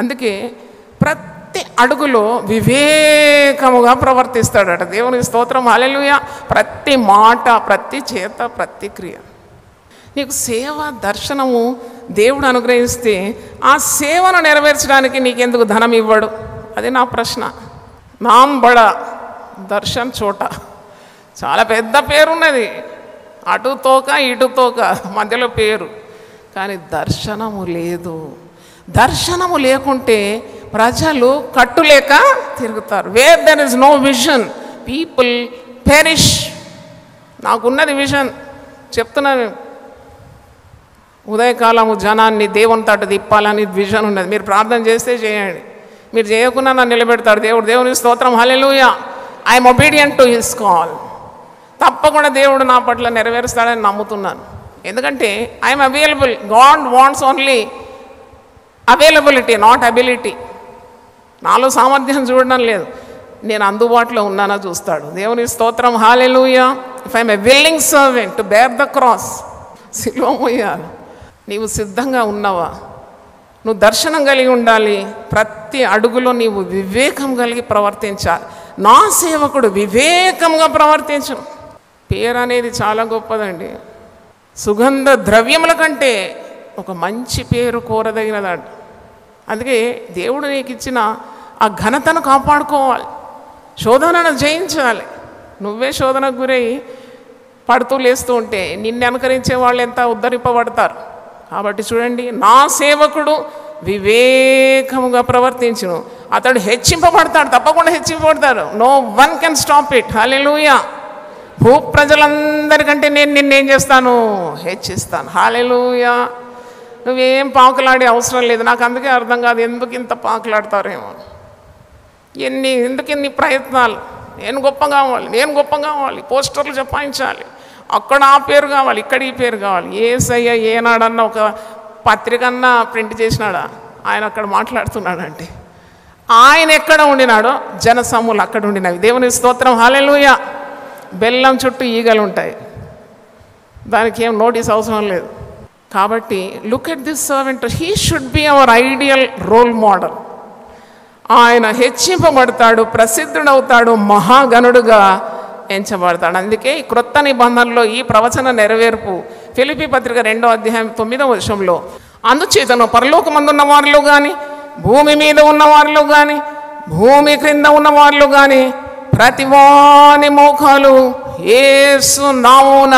అందుకే ప్రతి అడుగులో వివేకముగా ప్రవర్తిస్తాడట. దేవుని స్తోత్రం, హల్లెలూయా. ప్రతి మాట, ప్రతి చేత, ప్రతి క్రియ. నీకు సేవ దర్శనము దేవుడు అనుగ్రహిస్తే ఆ సేవను నెరవేర్చడానికి నీకెందుకు ధనం ఇవ్వడు? అది నా ప్రశ్న. నామ్ బడా దర్శన్ చోట, చాలా పెద్ద పేరున్నది, అటు తోక ఇటు తోక మధ్యలో పేరు, కానీ దర్శనము లేదు. దర్శనము లేకుంటే ప్రజలు కట్టులేక తిరుగుతారు. Where there is no vision people perish. నాకున్నది విజన్ చెప్తున్నాను. ఉదయకాలము జనాన్ని దేవుని తట్టు తిప్పాలని విజన్ ఉన్నది. మీరు ప్రార్థన చేస్తే చేయండి, మీరు చేయకుండా నన్ను నిలబెడతాడు దేవుడు. దేవుని స్తోత్రం, hallelujah. I'm obedient to his call. తప్పకుండా దేవుడు నా పట్ల నెరవేరుస్తాడని నమ్ముతున్నాను. ఎందుకంటే I'm available. God wants only availability, not ability. నాలో సామర్థ్యం చూడడం లేదు, నేను అందుబాటులో ఉన్నానా చూస్తాడు. దేవుని స్తోత్రం, hallelujah. If I'm a willing servant to bear the cross, సిలువ మోయాలి. నీవు సిద్ధంగా ఉన్నావా? నువ్వు దర్శనం కలిగి ఉండాలి. ప్రతి అడుగులో నీవు వివేకం కలిగి ప్రవర్తించాలి. నా సేవకుడు వివేకంగా ప్రవర్తించను. పేరు అనేది చాలా గొప్పదండి. సుగంధ ద్రవ్యముల కంటే ఒక మంచి పేరు కోరదగినదంట. అందుకే దేవుడు నీకు ఇచ్చిన ఆ ఘనతను కాపాడుకోవాలి, శోధనను జయించాలి. నువ్వే శోధనకు గురై పడుతూ లేస్తూ ఉంటే నిన్ను అనుకరించే వాళ్ళు ఎంత ఉద్ధరింపబడతారు. కాబట్టి చూడండి, నా సేవకుడు వివేకముగా ప్రవర్తించును, అతడు హెచ్చింపబడతాడు. తప్పకుండా హెచ్చింపబడతాడు. No one can stop it. Hallelujah. భూ ప్రజలందరికంటే నేను నిన్నేం చేస్తాను? హెచ్చిస్తాను. హల్లెలూయా. నువ్వేం పాకులాడే అవసరం లేదు. నాకు అందుకే అర్థం కాదు, ఎందుకు ఇంత పాకులాడతారేమో, ఎందుకు ఇన్ని ప్రయత్నాలు. నేను గొప్ప కావాలి, నేను గొప్ప కావాలి, పోస్టర్లు చెప్పాయించాలి, అక్కడ ఆ పేరు కావాలి, ఇక్కడ ఈ పేరు కావాలి. యేసయ్య ఏనాడన్నా ఒక పత్రికన్నా ప్రింట్ చేసినాడా? ఆయన అక్కడ మాట్లాడుతున్నాడంటే ఆయన ఎక్కడ ఉండినాడో జనసమూలు అక్కడ ఉండినవి. దేవుని స్తోత్రం, హల్లెలూయా. బెల్లం చుట్టూ ఈగలు ఉంటాయి, దానికి ఏం నోటీస్ అవసరం లేదు. కాబట్టి look at this servant, he should be our ideal role model. ఆయన హెచ్చింపబడతాడు, ప్రసిద్ధుడవుతాడు, మహాగణుడుగా ఎంచబడతాడు. అందుకే ఈ క్రొత్త నిబంధనలో ఈ ప్రవచన నెరవేర్పు ఫిలిప్పీ పత్రిక 2వ అధ్యాయం 9వ వచనంలో, అందుచేతను పరలోకమందున్న వారిలో కానీ, భూమి మీద ఉన్న వారిలో కానీ, భూమి క్రింద ఉన్న వారిలో కానీ ప్రతివాని మోకాలు యేసు నామమున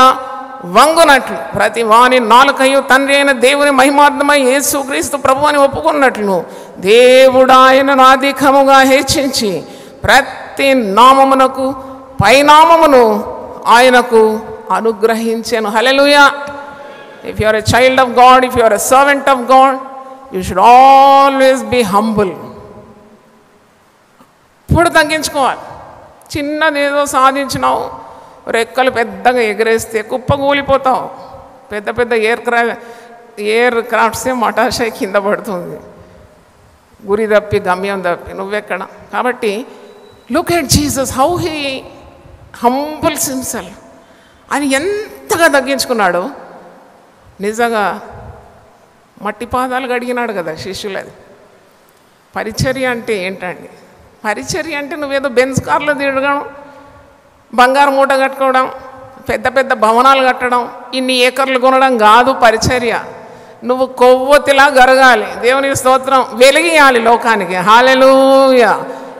వంగునట్లు, ప్రతి వాని నాలుకయు తండ్రి అయిన దేవుని మహిమార్థమై యేసు క్రీస్తు ప్రభు అని ఒప్పుకున్నట్లు దేవుడు ఆయనను అధికముగా హెచ్చించి ప్రతి నామమునకు పైనామమును ఆయనకు అనుగ్రహించెను. Hallelujah. If you are a child of God, if you are a servant of God, you should always be humble. ఇప్పుడు తగ్గించుకోవాలి. చిన్నదేదో సాధించినావు, రెక్కలు పెద్దగా ఎగరేస్తే కుప్పగూలిపోతావు. పెద్ద పెద్ద ఎయిర్ క్రాఫ్ట్సే మటాషై కింద పడుతుంది, గురి తప్పి గమ్యం తప్పి నువ్వెక్కడ. కాబట్టి look at Jesus, how he humbles himself. ఆయన ఎంతగా తగ్గించుకున్నాడో. నిజంగా మట్టి పాదాలు కడిగినాడు కదా శిష్యులది. పరిచర్య అంటే ఏంటండి? పరిచర్య అంటే నువ్వేదో బెంజ్ కార్లో తిరగడం, బంగారు మూట కట్టుకోవడం, పెద్ద పెద్ద భవనాలు కట్టడం, ఇన్ని ఏకర్లు కొనడం కాదు పరిచర్య. నువ్వు కొవ్వొత్తిలా గరగాలి. దేవునికి స్తోత్రం. వెలిగియాలి లోకానికి. Hallelujah.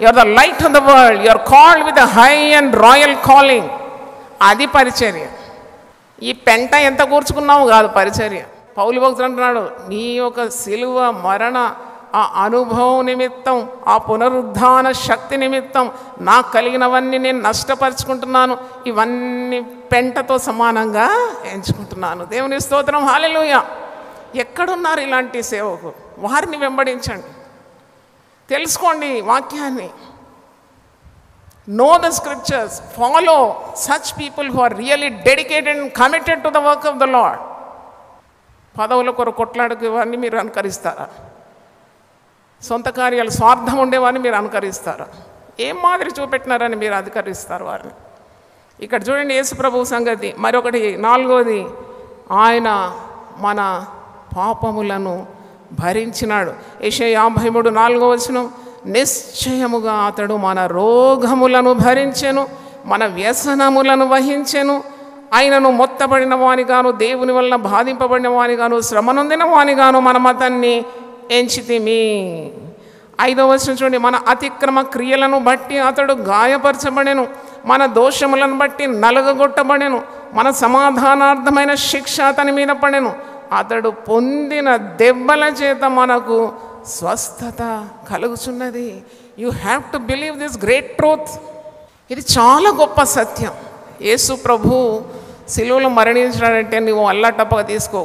You are the light of the world. You are called with a high and royal calling. అది పరిచర్య. ఈ పెంట ఎంత కూర్చుకున్నావు కాదు పరిచర్య. పౌలు భక్తుడు అంటున్నాడు, నీ యొక్క సిలువ మరణ ఆ అనుభవం నిమిత్తం, ఆ పునరుద్ధాన శక్తి నిమిత్తం నాకు కలిగినవన్నీ నేను నష్టపరుచుకుంటున్నాను, ఇవన్నీ పెంటతో సమానంగా ఎంచుకుంటున్నాను. దేవుని స్తోత్రం, హల్లెలూయా. ఎక్కడున్నారు ఇలాంటి సేవకులు? వారిని వెంబడించండి, తెలుసుకోండి వాక్యాన్ని. Know the scriptures, follow such people who are really dedicated and committed to the work of the Lord. పదవుల కొరకు కొట్లాడుకు ఇవన్నీ మీరు అనుకరిస్తారా? సొంత కార్యాలు స్వార్థం ఉండేవారిని మీరు అనుకరిస్తారా? ఏం మాదిరి చూపెట్టినారని మీరు అనుకరిస్తారు వారిని. ఇక్కడ చూడండి యేసు ప్రభు సంగతి. మరొకటి 4వది, ఆయన మన పాపములను భరించినాడు. యెషయా 53:4 నిశ్చయముగా అతడు మన రోగములను భరించెను, మన వ్యసనములను వహించెను, అయినను మొత్తబడిన వానిగాను, దేవుని వలన బాధింపబడిన వానిగాను, శ్రమనొందిన వానిగాను మనం అతన్ని ఎంచితిమి. 5వ వచనం చూడండి. మన అతిక్రమ క్రియలను బట్టి అతడు గాయపరచబడెను, మన దోషములను బట్టి నలుగగొట్టబడెను, మన సమాధానార్థమైన శిక్ష అతని మీద పడెను, అతడు పొందిన దెబ్బల చేత మనకు స్వస్థత కలుగుచున్నది. You have to believe this great truth. ఇది చాలా గొప్ప సత్యం. యేసు ప్రభు సిలువలో మరణించాడంటే నువ్వు అల్లాటప్పగా తీసుకో.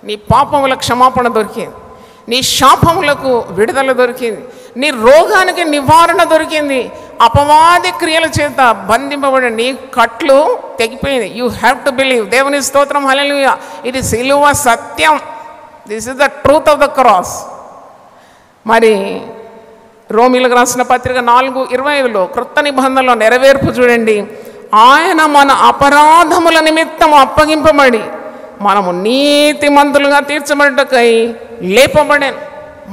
నీ పాపముల క్షమాపణ దొరికింది, నీ శాపములకు విడుదల దొరికింది, నీ రోగానికి నివారణ దొరికింది, అపవాది క్రియల చేత బంధింపబడిన నీ కట్లు తెగిపోయింది. You have to believe. దేవుని స్తోత్రం, హల్లెలూయా. ఇది సిలువ సత్యం. This is the truth of the cross. మరి రోమీలకు రాసిన పత్రిక 4:25లో క్రొత్త నిబంధనలో నెరవేర్పు చూడండి. ఆయన మన అపరాధముల నిమిత్తం అప్పగింపబడి మనము నీతిమంతులుగా తీర్చబడ్డకై లేపబడాను.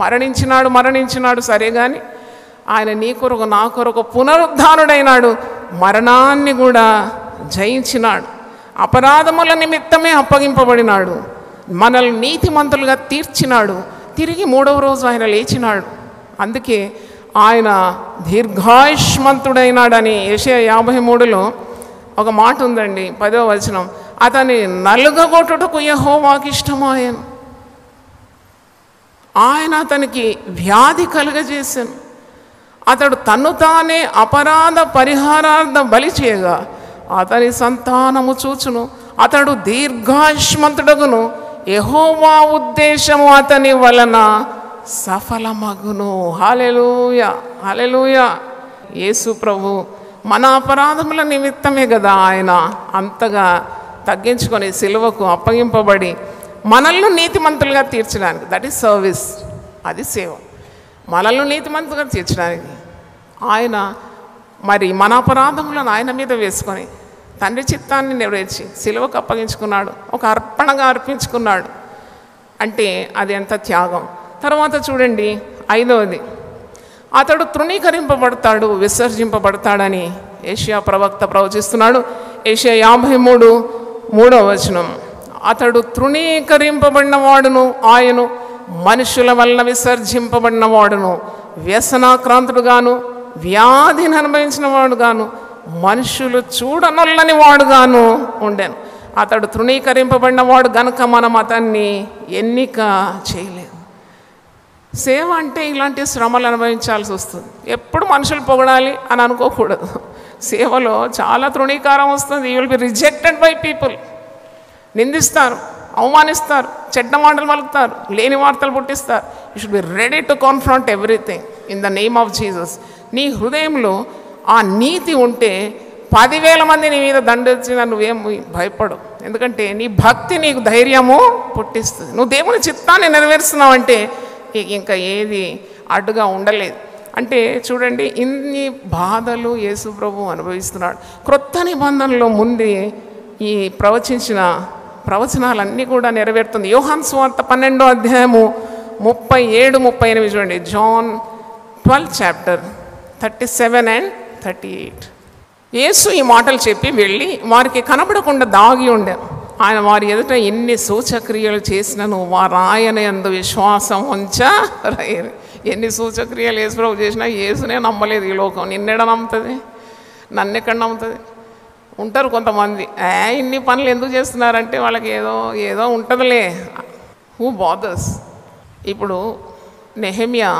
మరణించినాడు సరే కానీ ఆయన నీ కొరకు నా కొరకు పునరుద్ధానుడైనాడు, మరణాన్ని కూడా జయించినాడు, అపరాధముల నిమిత్తమే అప్పగింపబడినాడు, మనల్ని నీతిమంతులుగా తీర్చినాడు, తిరిగి 3వ రోజు ఆయన లేచినాడు. అందుకే ఆయన దీర్ఘాయుష్మంతుడైనాడని యెషయా 53లో ఒక మాట ఉందండి. 10వ వచనం. అతని నలుగగొట్టుటకు యెహోవాకు ఇష్టమాయెను. ఆయన అతనికి వ్యాధి కలుగజేశాను. అతడు తన్ను తానే అపరాధ పరిహారార్థ బలి చేయగా అతని సంతానము చూచును, అతడు దీర్ఘాయుష్మంతుడగును, యెహోవా ఉద్దేశము అతని వలన సఫలమగును. హల్లెలూయా, హల్లెలూయా. యేసు ప్రభు మన అపరాధముల నిమిత్తమే కదా ఆయన అంతగా తగ్గించుకొని సిలువకు అప్పగింపబడి మనల్ని నీతిమంతులుగా తీర్చడానికి. దట్ ఈస్ సర్వీస్, అది సేవ. మనల్ని నీతిమంతులుగా తీర్చడానికి ఆయన మరి మన అపరాధములను ఆయన మీద వేసుకొని తండ్రి చిత్తాన్ని నెరవేర్చి సిలువకు అప్పగించుకున్నాడు, ఒక అర్పణగా అర్పించుకున్నాడు. అంటే అది ఎంత త్యాగం. తర్వాత చూడండి 5వది. అతడు తృణీకరింపబడతాడు, విసర్జింపబడతాడని యెషయా ప్రవక్త ప్రవచిస్తున్నాడు. యెషయా 53:3వ వచనం. అతడు తృణీకరింపబడిన వాడును, ఆయను మనుషుల వలన విసర్జింపబడిన వాడును, వ్యసనాక్రాంతుడుగాను, వ్యాధిని అనుభవించిన వాడుగాను, మనుషులు చూడనొల్లని వాడుగాను ఉండెను. అతడు తృణీకరింపబడిన వాడు గనుక మనం అతన్ని ఎన్నిక చేయలేదు. సేవ అంటే ఇలాంటి శ్రమలు అనుభవించాల్సి వస్తుంది. ఎప్పుడు మనుషులు పొగడాలి అని అనుకోకూడదు. సేవలో చాలా తృణీకారం వస్తుంది. You will be rejected by people. నిందిస్తారు, అవమానిస్తారు, చెడ్డ మాటలు పలుకుతారు, లేని వార్తలు పుట్టిస్తారు. You should be ready to confront everything in the name of Jesus. నీ హృదయంలో ఆ నీతి ఉంటే 10,000 మంది నీ మీద దండొచ్చినా నువ్వేం భయపడవు. ఎందుకంటే నీ భక్తి నీకు ధైర్యము పుట్టిస్తుంది. నువ్వు దేవుని చిత్తాన్ని నెరవేరుస్తున్నావంటే ఇంకా ఏది అడ్డుగా ఉండలేదు. అంటే చూడండి, ఇన్ని బాధలు యేసు ప్రభు అనుభవిస్తున్నాడు. క్రొత్త నిబంధనలో ముందే ఈ ప్రవచించిన ప్రవచనాలన్నీ కూడా నెరవేరుతుంది. యోహాను సువార్త 12వ అధ్యాయము 37-38 చూడండి. John 12:37 and 38. యేసు ఈ మాటలు చెప్పి వెళ్ళి వారికి కనబడకుండా దాగి ఉండే ఆయన వారి ఎదుట ఎన్ని సూచక్రియలు చేసినను వారు ఆయన యందు విశ్వాసం ఉంచరైరి. ఎన్ని సూచక్రియలు యేసు ప్రభు చేసినా యేసునే నమ్మలేదు ఈ లోకం. నిన్నెడ నమ్ముతుంది, నన్నెక్కడ నమ్ముతుంది? ఉంటారు కొంతమంది, ఇన్ని పనులు ఎందుకు చేస్తున్నారంటే వాళ్ళకి ఏదో ఉంటుందిలే. Who bothers? ఇప్పుడు నెహెమియా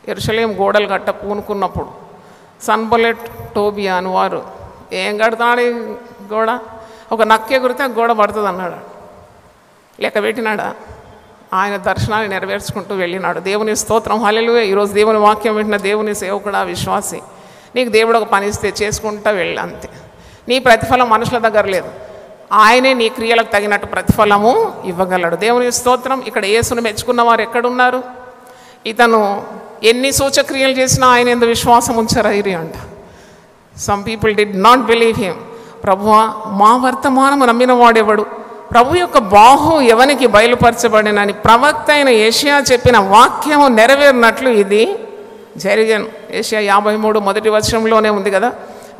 యెరూషలేము గోడలు కట్ట పూనుకున్నప్పుడు సన్బల్లెట్ టోబియా అని వారు ఏం కడుతున్నాడు ఈ గోడ, ఒక నక్కే గురితే గోడ పడుతుంది అన్నాడు. లెక్క పెట్టినాడా? ఆయన దర్శనాన్ని నెరవేర్చుకుంటూ వెళ్ళినాడు. దేవుని స్తోత్రం, హల్లెలూయా. ఈరోజు దేవుని వాక్యం వింటున్న దేవుని సేవకుడా, విశ్వాసి, నీకు దేవుడు ఒక పని ఇస్తే చేసుకుంటూ వెళ్ళి, అంతే. నీ ప్రతిఫలం మనుషుల దగ్గర లేదు, ఆయనే నీ క్రియలకు తగినట్టు ప్రతిఫలము ఇవ్వగలడు. దేవుని స్తోత్రం. ఇక్కడ యేసును మెచ్చుకున్న వారు ఎక్కడున్నారు? ఇతను ఎన్ని సూచక్రియలు చేసినా ఆయన ఎందు విశ్వాసం ఉంచరైరి అంట. Some people did not believe him. ప్రభువా, మా వర్తమానము నమ్మిన వాడెవడు? ప్రభు యొక్క బాహు ఎవనికి బయలుపరచబడినని ప్రవక్త అయిన యెషయా చెప్పిన వాక్యము నెరవేరినట్లు ఇది జరిగాను. యెషయా 53 మొదటి వచనంలోనే ఉంది కదా,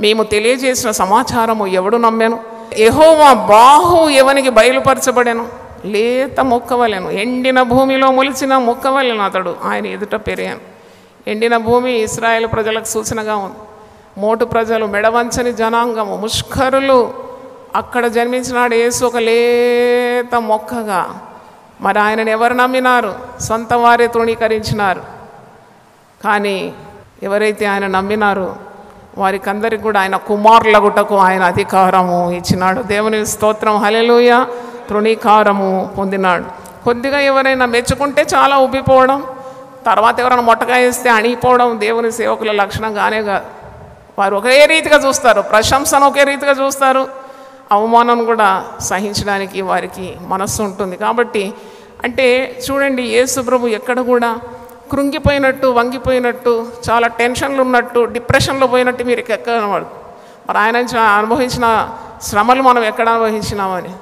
మేము తెలియజేసిన సమాచారము ఎవడు నమ్మాను? యెహోవా బాహు ఎవనికి బయలుపరచబడెను, లేత మొక్కవలెను, ఎండిన భూమిలో మొలిచిన మొక్కవలెను అతడు ఆయన ఎదుట పెరిగాను. ఎండిన భూమి ఇశ్రాయేలు ప్రజలకు సూచనగా ఉంది. మోటు ప్రజలు, మెడవంచని జనాంగము, ముష్కరులు, అక్కడ జన్మించినాడు యేసు ఒక లేత మొక్కగా. మరి ఆయనను ఎవరు నమ్మినారు? సొంత వారే తృణీకరించినారు. కానీ ఎవరైతే ఆయన నమ్మినారో వారికందరికి కూడా ఆయన కుమారులగుటకు ఆయన అధికారము ఇచ్చినాడు. దేవుని స్తోత్రం, హల్లెలూయా. తృణీకారము పొందినాడు. కొద్దిగా ఎవరైనా మెచ్చుకుంటే చాలా ఉబ్బిపోవడం, తర్వాత ఎవరైనా మొట్టకాయ వేస్తే అణిగిపోవడం దేవుని సేవకుల లక్షణంగానే కాదు. వారు ఒకే రీతిగా చూస్తారు, ప్రశంసను ఒకే రీతిగా చూస్తారు, అవమానం కూడా సహించడానికి వారికి మనస్సు ఉంటుంది. కాబట్టి అంటే చూడండి, యేసు ప్రభు ఎక్కడ కూడా కృంగిపోయినట్టు, వంగిపోయినట్టు, చాలా టెన్షన్లు ఉన్నట్టు, డిప్రెషన్లో పోయినట్టు మీరు ఎక్కడవాడు. మరి ఆయన అనుభవించిన శ్రమలు మనం ఎక్కడ అనుభవించినామని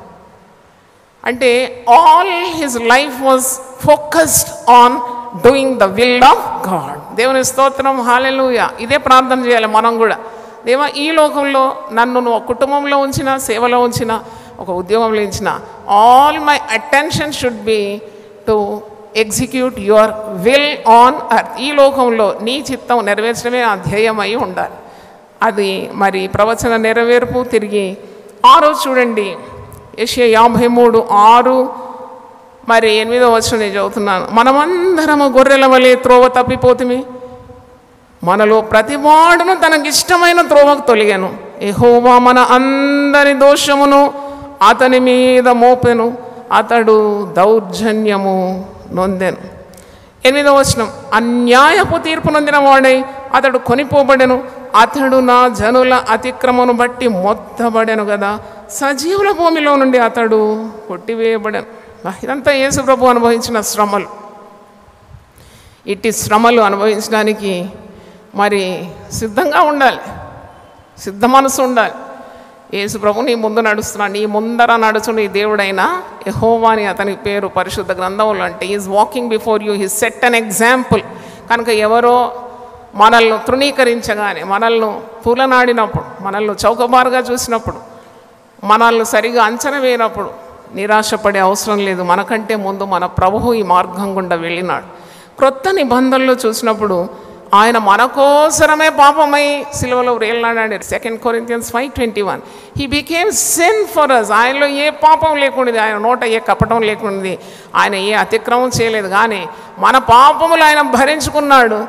అంటే all his life was focused on doing the will of God. దేవుని స్తోత్రం, హల్లెలూయా. ఇదే ప్రార్థన చేయాలి మనం కూడా. దేవా, ఈ లోకంలో నన్ను నువ్వు కుటుంబంలో ఉంచిన, సేవలో ఉంచిన, ఒక ఉద్యోగంలో ఉంచిన, all my attention should be to execute your will on earth. ఈ లోకంలో నీ చిత్తం నెరవేర్చడమే ఆ ధ్యేయమై ఉండాలి. అది మరి ప్రవచన నెరవేర్పు. తిరిగి ఆ రోజు చూడండి, యెషయా 53:6 మరి 8వ వచనం నేను చదువుతున్నాను. మనమందరము గొర్రెల వలె త్రోవ తప్పిపోతుమి, మనలో ప్రతివాడును తనకిష్టమైన త్రోవకు తొలిగాను. యెహోవా మన అందరి దోషమును అతని మీద మోపెను, అతడు దౌర్జన్యము నొందెను. 8వ వచనం, అన్యాయపు తీర్పు నొందిన వాడై అతడు కొనిపోబడెను, అతడు నా జనుల అతిక్రమను బట్టి మొత్తబడెను కదా, సజీవుల భూమిలో నుండి అతడు కొట్టివేయబడెను. ఇదంతా యేసు ప్రభు అనుభవించిన శ్రమలు. ఇట్టి శ్రమలు అనుభవించడానికి మరి సిద్ధంగా ఉండాలి, సిద్ధ మనసు ఉండాలి. యేసు ప్రభు నీ ముందు నడుస్తున్నాడు, నీ ముందర నడుచు నీ దేవుడైన యెహోవా అని అతని పేరు పరిశుద్ధ గ్రంథంలో. అంటే is walking before you, he set an example. కనుక ఎవరో మనల్ని తృణీకరించగానే, మనల్ని పూలనాడినప్పుడు, మనల్ని చౌకబారుగా చూసినప్పుడు, మనల్ని సరిగా అంచనా వేయనప్పుడు నిరాశపడే అవసరం లేదు. మనకంటే ముందు మన ప్రభువు ఈ మార్గం గుండా వెళ్ళినాడు. క్రొత్త నిబంధనలు చూసినప్పుడు ఆయన మన కోసరమే పాపమై సిలువలో వేలాడాడు. 2 Corinthians 5:21 he became sin for us. ఆయనలో ఏ పాపం లేకుండాది, ఆయన నోట ఏ కపటం లేకుండాది, ఆయన ఏ అతిక్రమం చేయలేదు. కానీ మన పాపములు ఆయన భరించుకున్నాడు.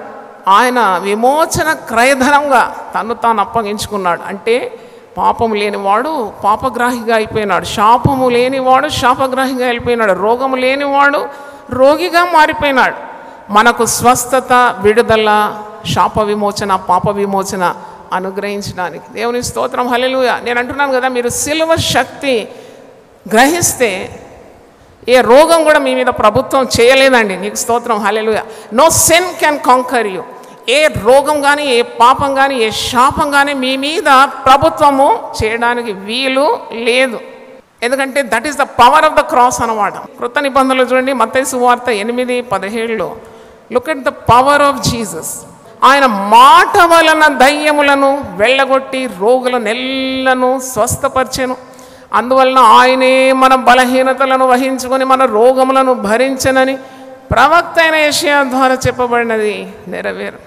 ఆయన విమోచన క్రయధనంగా తను తాను అప్పగించుకున్నాడు. అంటే పాపము లేనివాడు పాపగ్రాహిగా అయిపోయినాడు, శాపము లేనివాడు శాపగ్రాహిగా వెళ్ళిపోయినాడు, రోగము లేనివాడు రోగిగా మారిపోయినాడు. మనకు స్వస్థత, విడుదల, శాప విమోచన, పాప విమోచన అనుగ్రహించడానికి దేవుని స్తోత్రం, హల్లెలూయా. నేను అంటున్నాను కదా, మీరు సిలువ శక్తి గ్రహిస్తే ఏ రోగం కూడా మీ మీద ప్రభుత్వం చేయలేదండి. నీకు స్తోత్రం, hallelujah. No sin can conquer you. ఏ రోగం కానీ, ఏ పాపం కానీ, ఏ శాపం కానీ మీ మీద ప్రభుత్వము చేయడానికి వీలు లేదు. ఎందుకంటే that is the power of the cross అన్నమాట. క్రొత్త నిబంధనలు చూడండి, మత్తయి సువార్త 8:17. Look at the power of Jesus. ఆయన మాట వలన దయ్యములను వెళ్ళగొట్టి రోగుల నెల్లను స్వస్థపరిచెను. అందువలన ఆయనే మన బలహీనతలను వహించుకొని మన రోగములను భరించనని ప్రవక్త అయిన యెషయా ద్వారా చెప్పబడినది నెరవేరు.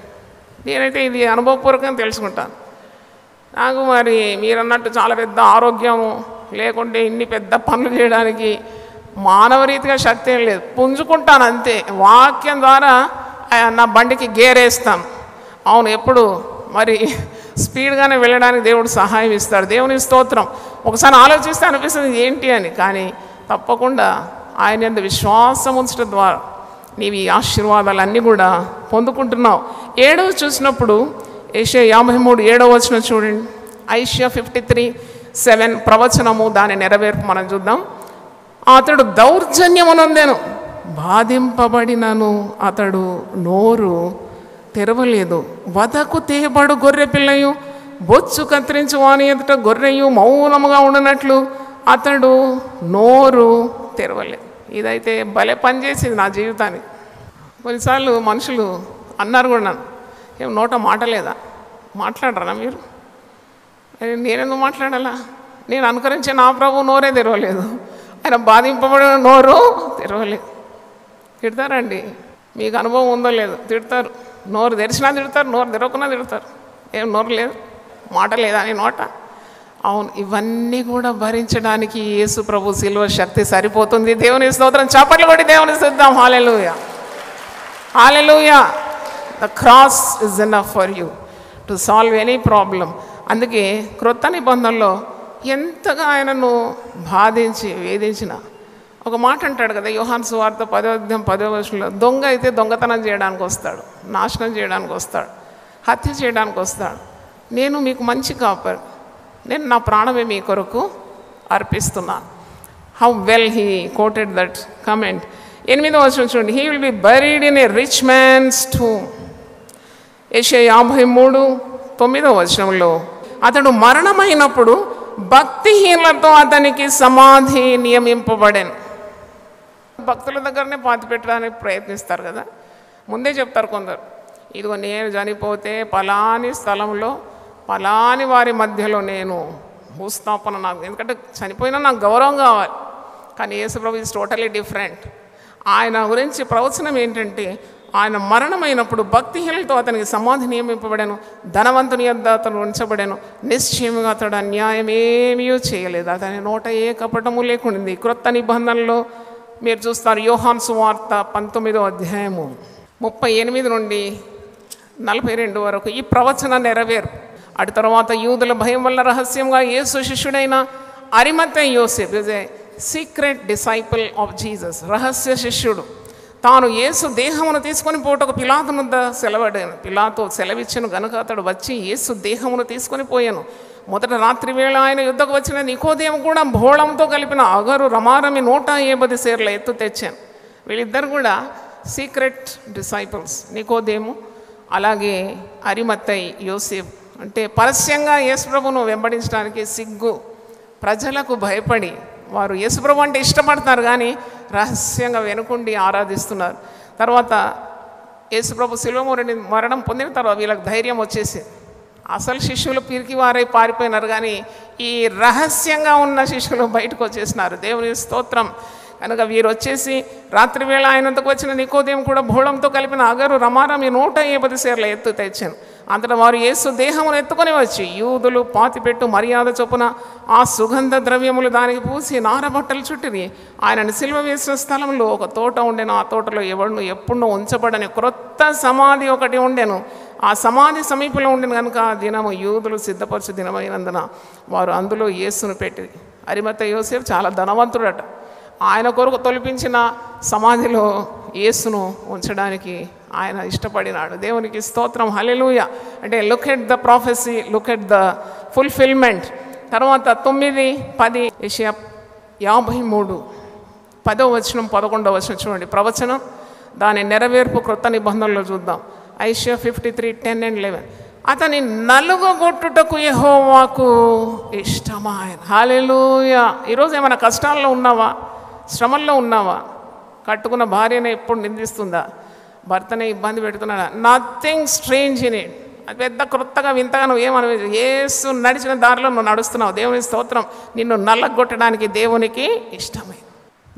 నేనైతే ఇది అనుభవపూర్వకంగా తెలుసుకుంటాను. నాకు మరి మీరన్నట్టు చాలా పెద్ద ఆరోగ్యము లేకుంటే ఇన్ని పెద్ద పనులు చేయడానికి మానవ రీతిగా శక్తి ఏం లేదు. పుంజుకుంటాను అంతే. వాక్యం ద్వారా నా బండికి గేర్ వేస్తాను. అవును, ఎప్పుడు మరి స్పీడ్గానే వెళ్ళడానికి దేవుడు సహాయం ఇస్తాడు. దేవుని స్తోత్రం. ఒకసారి ఆలోచిస్తే అనిపిస్తుంది ఏంటి అని. కానీ తప్పకుండా ఆయన యందు విశ్వాసం ఉంచడం ద్వారా నీవు ఈ ఆశీర్వాదాలన్నీ కూడా పొందుకుంటున్నావు. 7వ చూసినప్పుడు యెషయా 53:7 వచనం చూడండి. ఐషియా 53:7 ప్రవచనము, దాని నెరవేర్పు మనం చూద్దాం. అతడు దౌర్జన్యమునొందెను, బాధింపబడినను అతడు నోరు తెరవలేదు. వదకు తేబడు గొర్రె పిల్లయు, బొచ్చు కత్తిరించు వాని ఎదుట గొర్రెయు మౌనముగా ఉండనట్లు అతడు నోరు తెరవలేదు. ఇదైతే భలే పనిచేసింది నా జీవితానికి. కొన్నిసార్లు మనుషులు అన్నారు కూడా, నన్ను ఏం నోట మాట లేదా, మాట్లాడరా మీరు? నేనెందుకు మాట్లాడాలా? నేను అనుకరించే నా ప్రభు నోరే తెరవలేదు, ఆయన బాధింపబడిన నోరు తెరవలేదు. తిడతారండి, మీకు అనుభవం ఉందో లేదు, తిడతారు. నోరు తెరిచినా తిడతారు, నోరు తెరవకున్నా తిడతారు. ఏం నోరు లేదు, మాట లేదా అని నోట. అవును, ఇవన్నీ కూడా భరించడానికి యేసు ప్రభు శిలువ శక్తి సరిపోతుంది. దేవుని స్తోత్రం. చప్పట్లు కొట్టి దేవుని స్తుతిద్దాం. Hallelujah, hallelujah. The cross is enough for you to solve any problem. అందుకే క్రొత్త నిబంధనలో ఎంతగా ఆయనను బాధించి వేధించిన ఒక మాట అంటాడు కదా, యోహాను సువార్త 10వ దొంగ అయితే దొంగతనం చేయడానికి వస్తాడు, నాశనం చేయడానికి వస్తాడు, హత్య చేయడానికి వస్తాడు. నేను మీకు మంచి కాపరి, నేను నా ప్రాణమే మీ కొరకు అర్పిస్తున్నాను. How well he quoted that comment. 8వ వచనం చూడండి. He will be buried in a rich man's tomb. యెషయా 53:9వ వచనంలో అతడు మరణమైనప్పుడు భక్తిహీనులతో అతనికి సమాధి నియమింపబడెను. భక్తుల దగ్గరనే పాతి పెట్టడానికి ప్రయత్నిస్తారు కదా, ముందే చెప్తారు కొందరు, ఇదిగో నేను చనిపోతే పలాని స్థలంలో పలాని వారి మధ్యలో నేను భూస్థాపన, నాకు ఎందుకంటే చనిపోయినా నాకు గౌరవం కావాలి. కానీ యేసుప్రభు ఇస్ టోటలీ డిఫరెంట్. ఆయన గురించి ప్రవచనం ఏంటంటే, ఆయన మరణమైనప్పుడు భక్తిహీనులతో అతనికి సమాధి నియమింపబడెను, ధనవంతుని యొద్ద అతను ఉంచబడెను, నిశ్చయముగా అతడు అన్యాయం ఏమీ చేయలేదు, అతని నోట ఏ కపటము లేకుండింది. క్రొత్త నిబంధనలో మీరు చూస్తారు, యోహాను సువార్త 19వ అధ్యాయము 38 నుండి 42 వరకు ఈ ప్రవచన నెరవేరు. అటు తర్వాత యూదుల భయం వల్ల రహస్యంగా యేసు శిష్యుడైన అరిమత్తయి యోసేపు, is a secret disciple of Jesus, రహస్య శిష్యుడు, తాను యేసు దేహమును తీసుకొని పోటకు పిలాతు వద్ద సెలవడాను. పిలాతు సెలవిచ్చెను గనుక అతడు వచ్చి యేసు దేహమును తీసుకొని పోయాను. మొదట రాత్రి వేళ ఆయన యుద్ధకు వచ్చిన నికోదేము కూడా భోళంతో కలిపిన అగరు రమారమి 150 సేర్ల ఎత్తు తెచ్చాను. వీళ్ళిద్దరు కూడా సీక్రెట్ డిసైపుల్స్, నికోదేము అలాగే అరిమత్తయి యోసేపు. అంటే పరస్యంగా యేసుప్రభును వెంబడించడానికి సిగ్గు, ప్రజలకు భయపడి వారు యేసుప్రభు అంటే ఇష్టపడతారు కానీ రహస్యంగా వెనుకుండి ఆరాధిస్తున్నారు. తర్వాత యేసుప్రభు శిలువ మరణం పొందిన తర్వాత వీళ్ళకి ధైర్యం వచ్చేసి అసలు శిష్యులు పిరికి వారై పారిపోయినారు, కానీ ఈ రహస్యంగా ఉన్న శిష్యులు బయటకు వచ్చేసినారు. దేవుని స్తోత్రం. కనుక వీరు వచ్చేసి రాత్రి వేళ ఆయనంతకు వచ్చిన నికోదేము కూడా భోళంతో కలిపిన అగరు రమారమి 150 సేర్ల ఎత్తు తెచ్చాను. అంతటా వారు యేసు దేహమును ఎత్తుకొని వచ్చి యూదులు పాతిపెట్టు మర్యాద చొప్పున ఆ సుగంధ ద్రవ్యములు దానికి పూసి నారబట్టలు చుట్టిరి. ఆయనను సిలువ వేసిన స్థలంలో ఒక తోట ఉండెను. ఆ తోటలో ఎవడును ఎప్పుడూ ఉంచబడని క్రొత్త సమాధి ఒకటి ఉండెను. ఆ సమాధి సమీపంలో ఉండిన కనుక ఆ దినము యూదులు సిద్ధపరచు దినమైనందున వారు అందులో యేసును పెట్టి. అరిమత్తయి యోసేపు చాలా ధనవంతుడట. ఆయన కొరకు తొలిపించిన సమాధిలో యేసును ఉంచడానికి ఆయన ఇష్టపడినాడు. దేవునికి స్తోత్రం. హల్లెలూయా. అంటే look at the prophecy, look at the fulfilment. తర్వాత 9, 10 యెషయా 53 10వ వచనం 11వ వచనం చూడండి. ప్రవచనం దాని నెరవేర్పు క్రొత్త నిబంధనలో చూద్దాం. ఐషియా 53:10 and 11. అతని నలుగగొట్టుటకు యెహోవాకు ఇష్టమాయెను. హల్లెలూయా. ఈరోజు ఏమైనా కష్టాల్లో ఉన్నావా, శ్రమల్లో ఉన్నావా? కట్టుకున్న భార్యనే ఎప్పుడు నిందిస్తుందా, భర్తనే ఇబ్బంది పెడుతున్నాడా? Nothing strange in it. అది పెద్ద క్రొత్తగా వింతగా నువ్వు ఏమనిపించు. యేసు నడిచిన దారిలో నువ్వు నడుస్తున్నావు. దేవుని స్తోత్రం. నిన్ను నల్లగొట్టడానికి దేవునికి ఇష్టమే.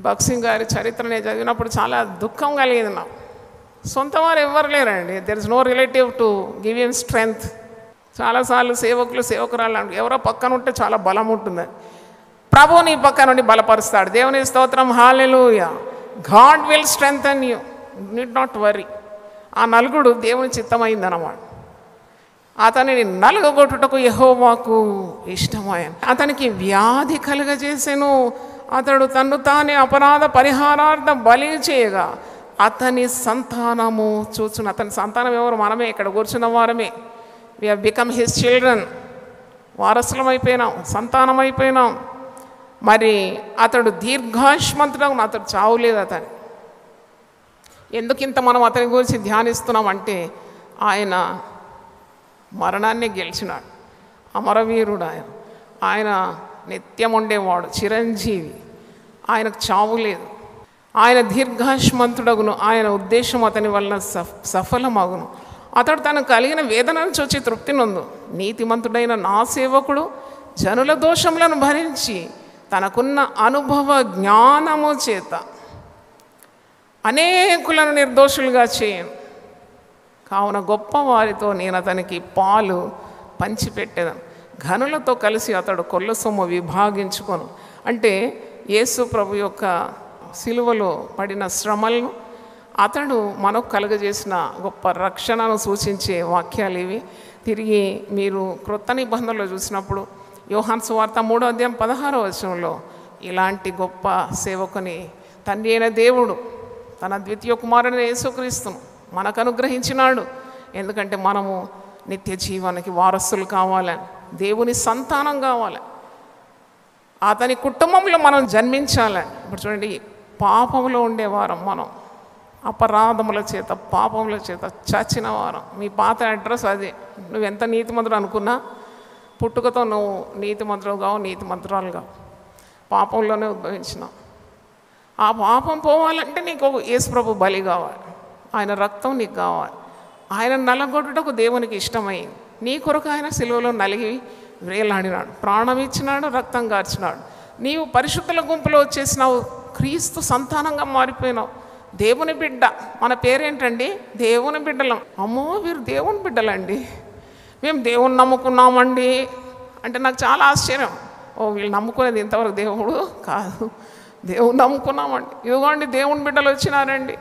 భగత్ సింగ్ గారి చరిత్రనే చదివినప్పుడు చాలా దుఃఖం కలిగింది నాకు. సొంత వారు ఎవ్వరు లేరండి. There is no relative to give him strength. చాలాసార్లు సేవకురాలు ఎవరో పక్కన ఉంటే చాలా బలం ఉంటుంది. ప్రభు నీ పక్క నుండి బలపరుస్తాడు. దేవుని స్తోత్రం. Hallelujah. God will strengthen you, need not worry. ఆ నలుగుడు దేవుని చిత్తమైందన్నమాట. అతనిని నలుగగొట్టుటకు యెహోవాకు ఇష్టమాయెను. అతనికి వ్యాధి కలుగజేసెను. అతడు తన్ను తానే అపరాధ పరిహారార్థం బలి చేయగా అతని సంతానము చూచును. అతని సంతానం ఎవరు? మనమే, ఇక్కడ కూర్చున్న వారమే. We have become his children. వారసులం అయిపోయినాం, సంతానం అయిపోయినాం. మరి అతడు దీర్ఘాయుష్మంతుడు. అతడు చావులేదు. అతను ఎందుకింత మనం అతని గురించి ధ్యానిస్తున్నాం అంటే ఆయన మరణాన్ని గెలిచినాడు. అమరవీరుడు ఆయన. ఆయన నిత్యం ఉండేవాడు, చిరంజీవి. ఆయనకు చావు లేదు. ఆయన దీర్ఘాయుష్మంతుడగును. ఆయన ఉద్దేశం అతని వలన సఫలమగును. అతడు తనకు కలిగిన వేదనను చూచి తృప్తి నొందు. నీతిమంతుడైన నా సేవకుడు జనుల దోషములను భరించి తనకున్న అనుభవ జ్ఞానము చేత అనేకులను నిర్దోషులుగా చేయను. కావున గొప్పవారితో నేను అతనికి పాలు పంచిపెట్టేదను, ఘనులతో కలిసి అతడు కొల్ల సొమ్ము విభాగించుకొను. అంటే యేసు ప్రభు యొక్క సిలువలో పడిన శ్రమలను, అతడు మనకు కలుగజేసిన గొప్ప రక్షణను సూచించే వాక్యాలు ఇవి. తిరిగి మీరు క్రొత్త నిబంధనలో చూసినప్పుడు యోహాను సువార్త 3:16 ఇలాంటి గొప్ప సేవకుని తండ్రి అయిన దేవుడు తన ద్వితీయ కుమారుని యేసుక్రీస్తును మనకు అనుగ్రహించినాడు. ఎందుకంటే మనము నిత్య జీవానికి వారసులు కావాలని, దేవుని సంతానం కావాలి, అతని కుటుంబంలో మనం జన్మించాలని. ఇప్పుడు చూడండి, పాపంలో ఉండేవారం మనం, అపరాధముల చేత పాపముల చేత చచ్చిన వారం. మీ పాత అడ్రస్ అది. నువ్వు ఎంత నీతిమంతుడు అనుకున్నా పుట్టుకతో నువ్వు నీతిమంతుడు కావు, నీతిమంతురాలు కావు, పాపంలోనే ఉద్భవించినావు. ఆ పాపం పోవాలంటే నీకు యేసు ప్రభు బలి కావాలి, ఆయన రక్తం నీకు కావాలి. ఆయన నలగొట్టుటకు దేవునికి ఇష్టమైంది. నీ కొరకు ఆయన సిలువలో నలిగి వేలాడినాడు, ప్రాణం ఇచ్చినాడు, రక్తం కార్చినాడు. నీవు పరిశుద్ధుల గుంపులో వచ్చేసినావు, క్రీస్తు సంతానంగా మారిపోయినావు, దేవుని బిడ్డ. మన పేరేంటండి? దేవుని బిడ్డలం. అమ్మో, వీరు దేవుని బిడ్డలండి, మేము దేవుని నమ్ముకున్నామండి అంటే నాకు చాలా ఆశ్చర్యం. ఓ, వీళ్ళు నమ్ముకునేది ఇంతవరకు దేవుడు కాదు, దేవుని నమ్ముకున్నామండి. ఇదిగోండి దేవుని బిడ్డలు వచ్చినారండి.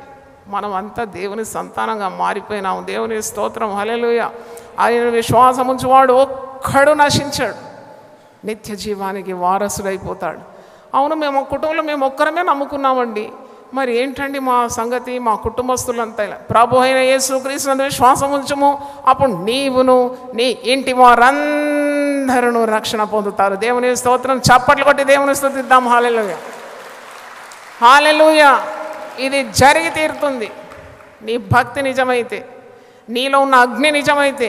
మనం అంతా దేవుని సంతానంగా మారిపోయినాము. దేవుని స్తోత్రం, హల్లెలూయా. ఆయన విశ్వాసం ఉంచువాడు ఒక్కడు నశించాడు, నిత్య జీవానికి వారసుడైపోతాడు. అవును, మేము కుటుంబంలో మేము ఒక్కరమే నమ్ముకున్నామండి, మరి ఏంటండి మా సంగతి? మా కుటుంబస్తులంతా ఇలా, ప్రభు అయిన యేసుక్రీస్తునందు విశ్వాసం ఉంచుము, అప్పుడు నీవును నీ ఇంటి వారందరూ రక్షణ పొందుతారు. దేవుని స్తోత్రం. చప్పట్లు కొట్టి దేవుని స్తుతిద్దాం. హల్లెలూయా, హల్లెలూయా. ఇది జరిగి తీరుతుంది. నీ భక్తి నిజమైతే, నీలో ఉన్న అగ్ని నిజమైతే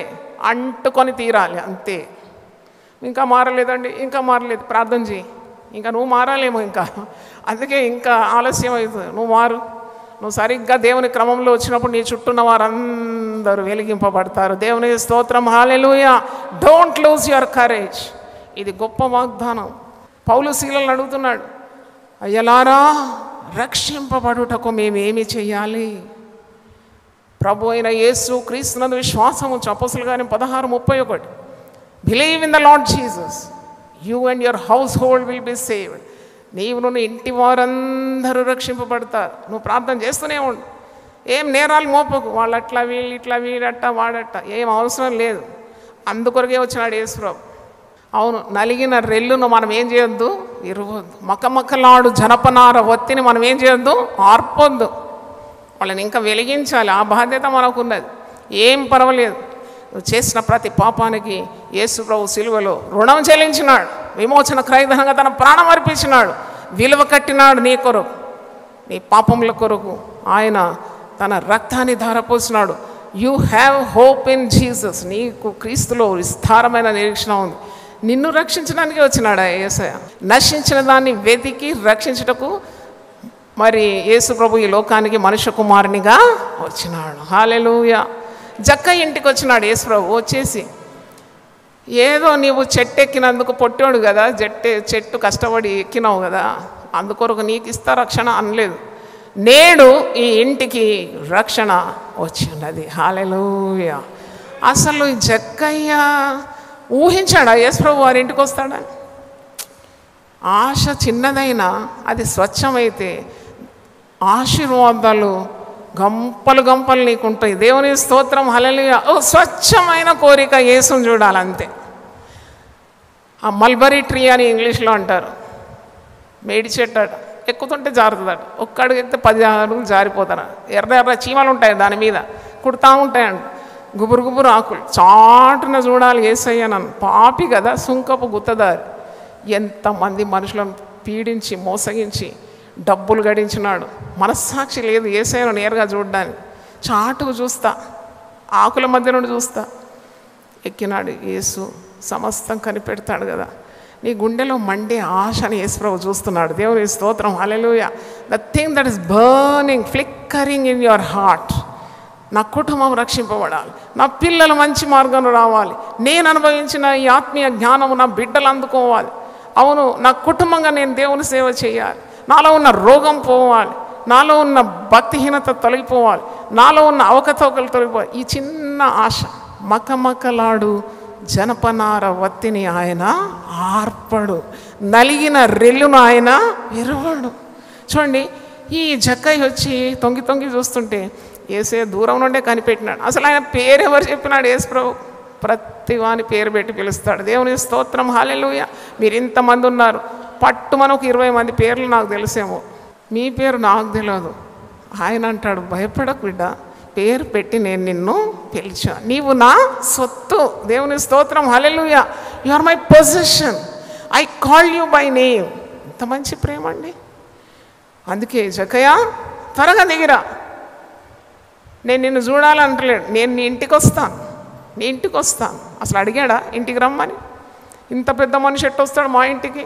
అంటుకొని తీరాలి, అంతే. ఇంకా మారలేదండి, ఇంకా మారలేదు, ప్రార్థన చేయి. ఇంకా నువ్వు మారాలేమో, ఇంకా అందుకే ఇంకా ఆలస్యం అవుతుంది. నువ్వు మారు. నువ్వు సరిగ్గా దేవుని క్రమంలో వచ్చినప్పుడు నీ చుట్టూ ఉన్న వారందరూ వెలిగింపబడతారు. దేవుని స్తోత్రం, hallelujah. Don't lose your courage. ఇది గొప్ప వాగ్దానం. పౌలు శీలను అడుగుతున్నాడు, అయ్యలారా, రక్షింపబడుటకు మేమేమి చేయాలి? ప్రభు అయిన యేసు క్రీస్తునందు విశ్వాసం ఉంచు. అపోస్తలుల కార్యం 16:31. Believe in the lord Jesus, you and your house hold will be saved. నీవు నువ్వు ఇంటి వారందరూ రక్షింపబడతారు. నువ్వు ప్రార్థన చేస్తూనే ఉండు. ఏం నేరాలు మోపకు, వాళ్ళు అట్లా వీళ్ళు ఇట్లా, వీడట్ట వాడట్ట, ఏం అవసరం లేదు. అందుకొరకే వచ్చినాడు యేసు ప్రభు. అవును, నలిగిన రెల్లును మనం ఏం చేయొద్దు? ఇరవద్దు. మక్కమక్కలాడు జనపనార ఒత్తిని మనం ఏం చేయొద్దు? ఆర్పొద్దు. వాళ్ళని ఇంకా వెలిగించాలి. ఆ బాధ్యత మనకున్నది. ఏం పర్వాలేదు. నువ్వు చేసిన ప్రతి పాపానికి యేసు ప్రభు సిలువలో రుణం చెల్లించినాడు. విమోచన క్రయధనంగా తన ప్రాణం అర్పించినాడు. విలువ కట్టినాడు నీ కొరకు, నీ పాపముల కొరకు ఆయన తన రక్తాన్ని ధారపోసినాడు. You have hope in Jesus. నీకు క్రీస్తులో విస్తారమైన నిరీక్షణ ఉంది. నిన్ను రక్షించడానికి వచ్చినాడు యేసయ్య. నశించిన దాన్ని వెతికి రక్షించుటకు మరి యేసు ప్రభు ఈ లోకానికి మనుష్య కుమారునిగా వచ్చినాడు. హల్లెలూయా. జక్క ఇంటికి వచ్చినాడు యేసు ప్రభు. వచ్చేసి ఏదో నీవు చెట్టు ఎక్కినందుకు పొట్టోడు కదా, చెట్టు కష్టపడి ఎక్కినావు కదా, అందుకొరకు నీకు ఇస్తా రక్షణ అనలేదు. నేడు ఈ ఇంటికి రక్షణ వచ్చి ఉన్నది. హల్లెలూయా. అసలు జక్కయ్య ఊహించాడా యేసు ప్రభు వారి ఇంటికి వస్తాడని? ఆశ చిన్నదైనా అది స్వచ్ఛమైతే ఆశీర్వాదాలు గంపలు గంపలు నీకుంటాయి. దేవుని స్తోత్రం, హల్లెలూయా. ఓ స్వచ్ఛమైన కోరిక యేసుని చూడాలంతే. ఆ మల్బరీ ట్రీ అని ఇంగ్లీష్లో అంటారు. మేడి చెట్టు అట, ఎక్కుతుంటే జారుతుందట. ఒక్క అడుగు ఎక్కితే 10 అడుగులు జారిపోతారు. ఎర్ర ఎర్ర చీమలు ఉంటాయి దాని మీద, కుడతా ఉంటాయంట. గుబురు గుబురు ఆకులు. చాటున చూడాలి యేసయ్య. నన్ను పాపి కదా, సుంకపు గుత్తదారి. ఎంతమంది మనుషులను పీడించి మోసగించి డబ్బులు గడించినాడు. మనస్సాక్షి లేదు యేసయ్యను నేరుగా చూడడానికి. చాటుకు చూస్తా, ఆకుల మధ్య నుండి చూస్తా. ఎక్కినాడు యేసు. సమస్తం కనిపెడతాడు కదా. నీ గుండెలో మండే ఆశని యేసు ప్రభు చూస్తున్నాడు. దేవుని స్తోత్రం, hallelujah. The thing that is burning, flickering in your heart, నా కుటుంబం రక్షింపబడాలి, నా పిల్లలు మంచి మార్గంలో రావాలి, నేను అనుభవించిన ఈ ఆత్మీయ జ్ఞానము నా బిడ్డలు అందుకోవాలి, అవును నా కుటుంబంగా నేను దేవుని సేవ చేయాలి, నాలో ఉన్న రోగం పోవాలి, నాలో ఉన్న భక్తిహీనత తొలగిపోవాలి, నాలో ఉన్న అవకతవకలు తొలగిపోవాలి. ఈ చిన్న ఆశ మకమకలాడు జనపనార వత్తిని ఆయన ఆర్పడు, నలిగిన రెల్లును ఆయన విరవడు. చూడండి, ఈ జక్కయ్య వచ్చి తొంగి తొంగి చూస్తుంటే యేసే దూరం నుండే కనిపెట్టినాడు. అసలు ఆయన పేరు ఎవరు చెప్పినాడు? యేసు ప్రభు ప్రతి వాని పేరు పెట్టి పిలుస్తాడు. దేవుని స్తోత్రం, హల్లెలూయా. మీరు ఇంతమంది ఉన్నారు, పట్టు మనకు 20 మంది పేర్లు నాకు తెలిసేమో, మీ పేరు నాకు తెలియదు. ఆయన అంటాడు, భయపడకు బిడ్డ, పేరు పెట్టి నేను నిన్ను పిలిచా, నీవు నా సొత్తు. దేవుని స్తోత్రం, hallelujah. You are my position, I call you by name. ఇంత మంచి ప్రేమ అండి. అందుకే జక్కయ్య త్వరగా దిగిరా, నేను నిన్ను చూడాలంటలేడు, నేను నీ ఇంటికి వస్తాను, నీ ఇంటికి వస్తాను. అసలు అడిగాడా ఇంటికి రమ్మని? ఇంత పెద్ద మనిషి ఎట్టు వస్తాడు మా ఇంటికి?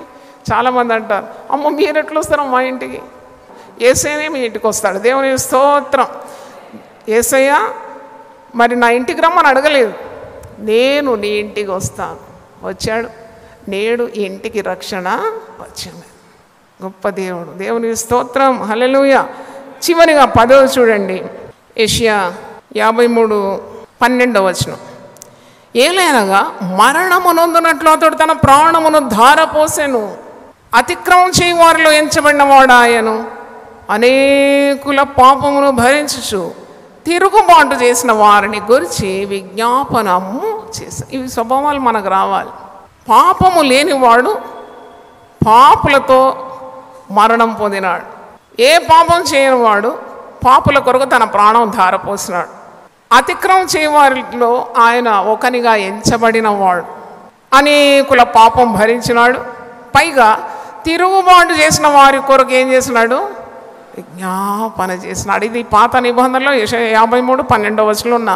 చాలామంది అంటారు, అమ్మో మీరు ఎట్లా వస్తారో మా ఇంటికి? యేసయ్యనే మీ ఇంటికి వస్తాడు. దేవుని స్తోత్రం. యేసయ్య మరి నా ఇంటికి రమ్మని అడగలేదు, నేను నీ ఇంటికి వస్తాను. వచ్చాడు. నేడు ఈ ఇంటికి రక్షణ వచ్చింది. గొప్ప దేవుడు. దేవుని స్తోత్రం, హల్లెలూయా. చివరిగా 10వ చూడండి, యెషయా 53:12. ఏలైనగా మరణము నొందునట్లు అతడు తన ప్రాణమును ధారపోసెను, అతిక్రమం చేయి వారిలో ఎంచబడిన వాడాయను, అనేకుల పాపమును భరించుచు తిరుగుబాటు చేసిన వారిని గురించి విజ్ఞాపనము చేసా. ఇవి స్వభావాలు మనకు రావాలి. పాపము లేనివాడు పాపులతో మరణం పొందినాడు. ఏ పాపం చేయనివాడు పాపుల కొరకు తన ప్రాణం ధారపోసినాడు. అతిక్రమం చేయవారిలో ఆయన ఒకనిగా ఎంచబడిన వాడు, అనేకుల పాపం భరించినాడు. పైగా తిరుగుబాటు చేసిన వారి కొరకు ఏం చేసినాడు? విజ్ఞాపన చేసినాడు. ఇది పాత నిబంధనలో యెషయా 53:12 ఉన్న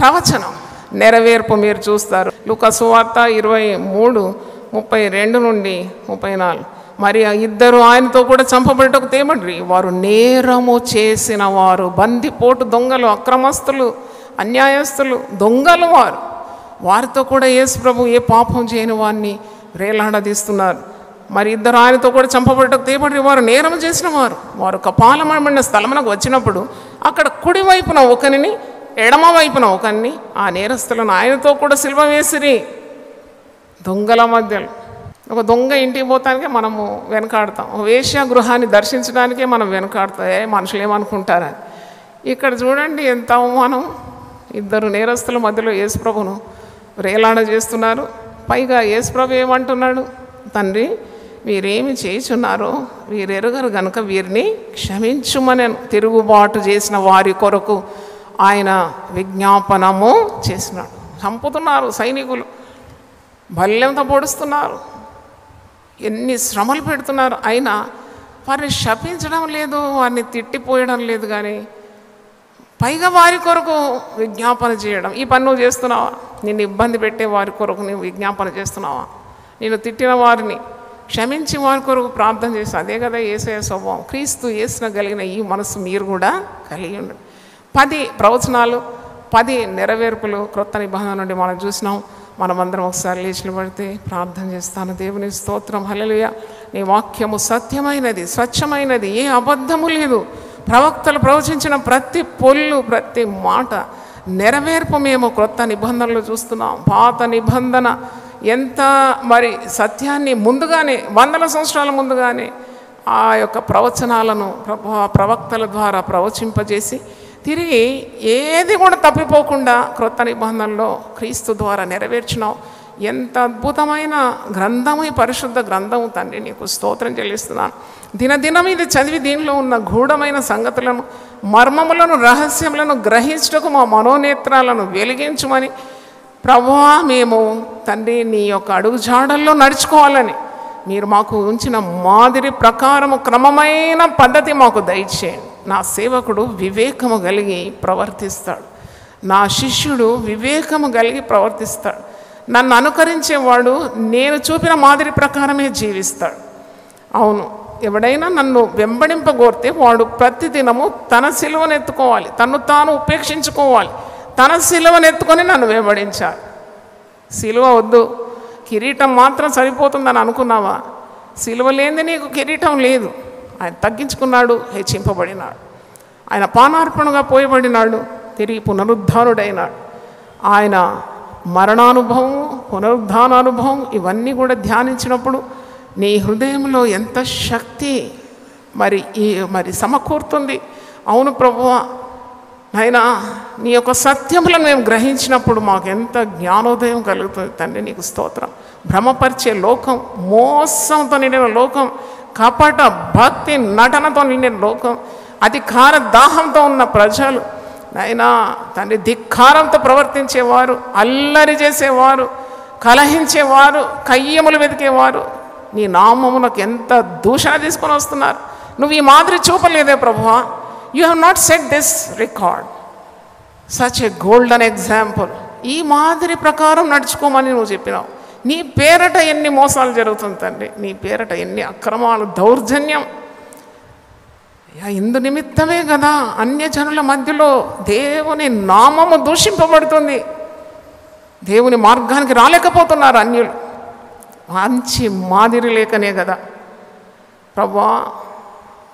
ప్రవచనం నెరవేర్పు మీరు చూస్తారు. లూకా సువార్త 23:32 నుండి 34. మరి ఆ ఇద్దరు ఆయనతో కూడా చంపబడటకు తేబడ్రి, వారు నేరము చేసిన వారు, బందిపోటు దొంగలు, అక్రమస్తులు, అన్యాయస్తులు, దొంగలు వారు. వారితో కూడా యేసు ప్రభు ఏ పాపం చేయని వారిని వేలాడదీస్తున్నారు. మరి ఇద్దరు ఆయనతో కూడా చంపబడటకు తేబడ్రి, వారు నేరం చేసిన వారు. వారు కపాలమబడిన స్థలమునకు వచ్చినప్పుడు అక్కడ కుడివైపున ఒకరిని, ఎడమ వైపున ఒకరిని, ఆ నేరస్తులను ఆయనతో కూడా సిలువ వేసిరి. దొంగల మధ్యలో ఒక దొంగ ఇంటికి పోతానికే మనము వెనకాడతాం, వేశ్య గృహాన్ని దర్శించడానికే మనం వెనకాడతాం, మనుషులు ఏమనుకుంటారని. ఇక్కడ చూడండి ఎంత అవమానం. ఇద్దరు నేరస్తుల మధ్యలో యేసు ప్రభును వేలాడ చేస్తున్నారు. పైగా యేసు ప్రభు ఏమంటున్నాడు? తండ్రి, వీరేమి చేయుచున్నారో వీరెరుగరు గనుక వీరిని క్షమించుమని తిరుగుబాటు చేసిన వారి కొరకు ఆయన విజ్ఞాపనము చేసినాడు. చంపుతున్నారు సైనికులు, బల్లెంతో పొడుస్తున్నారు, ఎన్ని శ్రమలు పెడుతున్నారు. అయినా వారిని శపించడం లేదు, వారిని తిట్టిపోయడం లేదు, కానీ పైగా వారి కొరకు విజ్ఞాపన చేయడం. ఈ పని నువ్వు చేస్తున్నావా? నిన్ను ఇబ్బంది పెట్టే వారి కొరకు నువ్వు విజ్ఞాపన చేస్తున్నావా? నేను తిట్టిన వారిని క్షమించి వారి కొరకు ప్రార్థన చేసి, అదే కదా యేసయ్య స్వభావం. క్రీస్తు యేసున కలిగిన ఈ మనసు మీరు కూడా కలిగి ఉండండి. 10 ప్రవచనాలు, 10 నెరవేర్పులు క్రొత్త నిబంధన నుండి మనం చూసినాం. మనమందరం ఒకసారి లేచి నిలబడితే ప్రార్థన చేస్తాను. దేవుని స్తోత్రం, హల్లెలూయా. నీ వాక్యము సత్యమైనది, స్వచ్ఛమైనది, ఏ అబద్ధము లేదు. ప్రవక్తలు ప్రవచించిన ప్రతి పొల్లు, ప్రతి మాట నెరవేర్పు మేము క్రొత్త నిబంధనలు చూస్తున్నాం. పాత నిబంధన ఎంత మరి సత్యాన్ని ముందుగానే, 100 సంవత్సరాల ముందుగానే ఆ యొక్క ప్రవచనాలను ప్రవక్తల ద్వారా ప్రవచింపజేసి తిరిగి ఏది కూడా తప్పిపోకుండా క్రొత్త నిబంధనలో క్రీస్తు ద్వారా నెరవేర్చినాం. ఎంత అద్భుతమైన గ్రంథము ఈ పరిశుద్ధ గ్రంథము తండ్రి, నీకు స్తోత్రం చెల్లిస్తున్నాను. దినదినం ఇది చదివి దీనిలో ఉన్న గూఢమైన సంగతులను, మర్మములను, రహస్యములను గ్రహించుటకు మా మనోనేత్రాలను వెలిగించుమని ప్రభువా, మేము తండ్రి నీ యొక్క అడుగుజాడల్లో నడుచుకోవాలని మీరు మాకు ఉంచిన మాదిరి ప్రకారము క్రమమైన పద్ధతి మాకు దయచేయండి. నా సేవకుడు వివేకము కలిగి ప్రవర్తిస్తాడు, నా శిష్యుడు వివేకము కలిగి ప్రవర్తిస్తాడు. నన్ను అనుకరించేవాడు నేను చూపిన మాదిరి ప్రకారమే జీవిస్తాడు. అవును, ఎవడైనా నన్ను వెంబడింపగోరితే వాడు ప్రతిదినము తన సిలువను ఎత్తుకోవాలి, తను తాను ఉపేక్షించుకోవాలి, తన సిలువను ఎత్తుకొని నన్ను వెంబడించాలి. సిలువ వద్దు, కిరీటం మాత్రం సరిపోతుందని అనుకున్నావా? సిలువ లేనిది నీకు కిరీటం లేదు. ఆయన తగ్గించుకున్నాడు, హెచ్చింపబడినాడు. ఆయన పానార్పణగా పోయబడినాడు, తిరిగి పునరుద్ధానుడైనాడు. ఆయన మరణానుభవం, పునరుద్ధానానుభవం ఇవన్నీ కూడా ధ్యానించినప్పుడు నీ హృదయంలో ఎంత శక్తి మరి సమకూరుతుంది. అవును ప్రభువా, అయినా నీ యొక్క సత్యములను మేము గ్రహించినప్పుడు మాకు ఎంత జ్ఞానోదయం కలుగుతుంది తండ్రి. నీకు స్తోత్రం. భ్రమపరిచే లోకం, మోసంతో నిండిన లోకం, కపట భక్తి నటనతో నిండిన లోకం, అధికార దాహంతో ఉన్న ప్రజలు అయినా తండ్రి ధిక్కారంతో ప్రవర్తించేవారు, అల్లరి చేసేవారు, కలహించేవారు, కయ్యములు వెతికేవారు నీ నామమునకు ఎంత దూషణ తీసుకొని వస్తున్నారు. నువ్వు ఈ మాదిరి చూపలేదే ప్రభువా. You have not set this record such a golden example. ఈ మాదిరి ప్రకారం నడుచుకోమని నువ్వు చెప్పినావు. నీ పేరట ఎన్ని మోసాలు జరుగుతుంది తండ్రి, నీ పేరట ఎన్ని అక్రమాలు, దౌర్జన్యం. ఇందు నిమిత్తమే కదా అన్యజనుల మధ్యలో దేవుని నామము దూషింపబడుతుంది. దేవుని మార్గానికి రాలేకపోతున్నారు అన్యులు. మంచి మాదిరి లేకనే కదా ప్రభువా.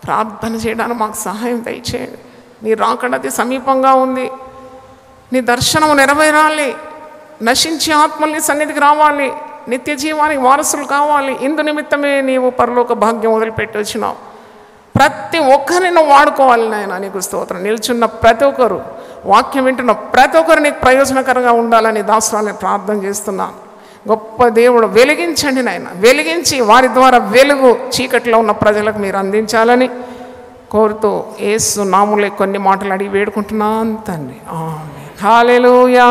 ప్రార్థన చేయడానికి మాకు సహాయం దయచేయండి. నీ రాకడది సమీపంగా ఉంది. నీ దర్శనం నెరవేరాలి. నశించే ఆత్మల్ని సన్నిధికి రావాలి, నిత్య జీవానికి వారసులు కావాలి. ఇందు నిమిత్తమే నీవు పరలోక భాగ్యం వదిలిపెట్టి వచ్చినావు. ప్రతి ఒక్కరిని నువ్వు వాడుకోవాలి నాయన. నీకు స్తోత్రం. నిల్చున్న ప్రతి ఒక్కరు, వాక్యం వింటున్న ప్రతి ఒక్కరు నీకు ప్రయోజనకరంగా ఉండాలని దాసురాలని ప్రార్థన చేస్తున్నాను. గొప్ప దేవుడు, వెలిగించండి నాయన. వెలిగించి వారి ద్వారా వెలుగు చీకట్లో ఉన్న ప్రజలకు మీరు అందించాలని కోరుతూ యేసు నామములో కొన్ని మాటలు అడిగి వేడుకుంటున్నాను తండ్రి. ఆమేన్. హల్లెలూయా.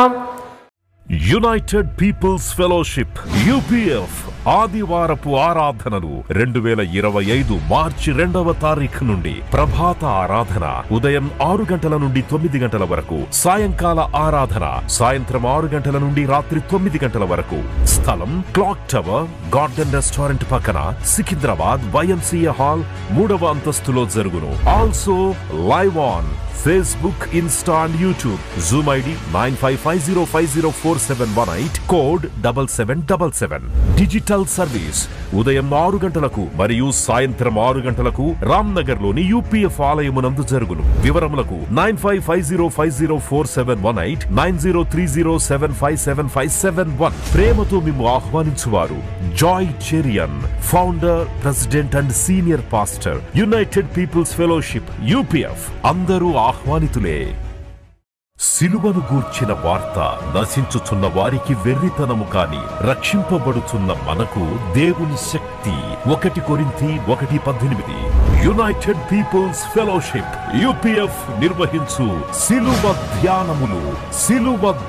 యునైటెడ్ పీపుల్స్ ఫెలోషిప్ UPF ఆదివారపు ఆరాధనలు 2025 మార్చి 2వ తారీఖు నుండి ప్రభాత ఆరాధన ఉదయం 6 గంటల నుండి 9 గంటల వరకు, సాయంకాల ఆరాధన సాయంత్రం 6 గంటల నుండి రాత్రి 9 గంటల వరకు. స్థలం క్లాక్ టవర్ గార్డెన్ రెస్టారెంట్ పక్కన, సికింద్రాబాద్ YMCA హాల్ 3వ అంతస్తులో జరుగును. Also live on Facebook, Insta and YouTube. Zoom ID 9550504718, code 7777. Digital service ఉదయం 6 గంటలకు మరియు సాయంత్రం 6 గంటలకు రామ్నగర్ లోని UPF ఆలయమునందు జరుగును. వివరములకు 9550504718, 9030757571. ప్రేమతో మేము ఆహ్వానించువారు Joy Cherian, founder, president and senior pastor, united people's fellowship UPF. అందరూ ఆహ్వానితులే. సిలువను గూర్చిన వార్త నశించుచున్న వారికి వెర్రితనము కాని రక్షింపబడుచున్న మనకు దేవుని శక్తి. 1 కొరింథీ 1:18. యునైటెడ్ పీపుల్స్ ఫెలోషిప్ UPF నిర్వహించు సిలువ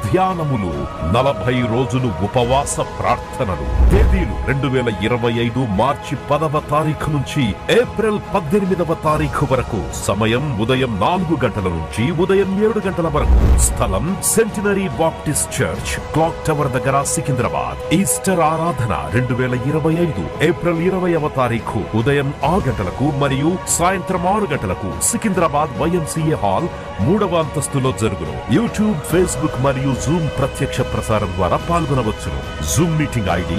ధ్యానములు. 40 రోజులు ఉపవాస ప్రార్థనలు. తేదీలు 2025 మార్చి 10వ తారీఖు నుంచి ఏప్రిల్ 18వ తారీఖు వరకు. సమయం ఉదయం 4 గంటల నుంచి ఉదయం 7 గంటల వరకు. స్థలం centenary baptist church, clock tower దగ్గర, సికింద్రాబాద్. ఈస్టర్ ఆరాధన 2025 ఏప్రిల్ 20వ తారీఖు ఉదయం 6 గంటలకు మరియు సాయంత్రం 6 గంటలకు సికింద్రాబాద్ YMCA హాల్ 3వ అంతస్తులో జరుగును. యూట్యూబ్, ఫేస్బుక్ మరియు జూమ్ ప్రత్యక్ష ప్రసారం ద్వారా పాల్గొనవచ్చును. Zoom meeting ID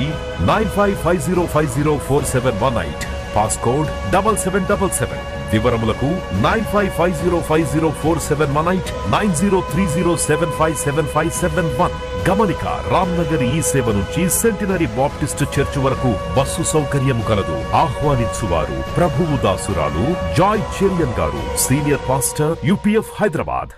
9550504718, passcode 7777. వివరములకు 9550504718, 9030757571. గమనిక, రామ్నగర్ ఈ సేవ నుంచి సెంటినరీ బాప్టిస్ట్ చర్చ్ వరకు బస్సు సౌకర్యము కలదు. ఆహ్వానించువారు ప్రభువు దాసురాలు Joy Cherian garu, senior pastor UPF Hyderabad.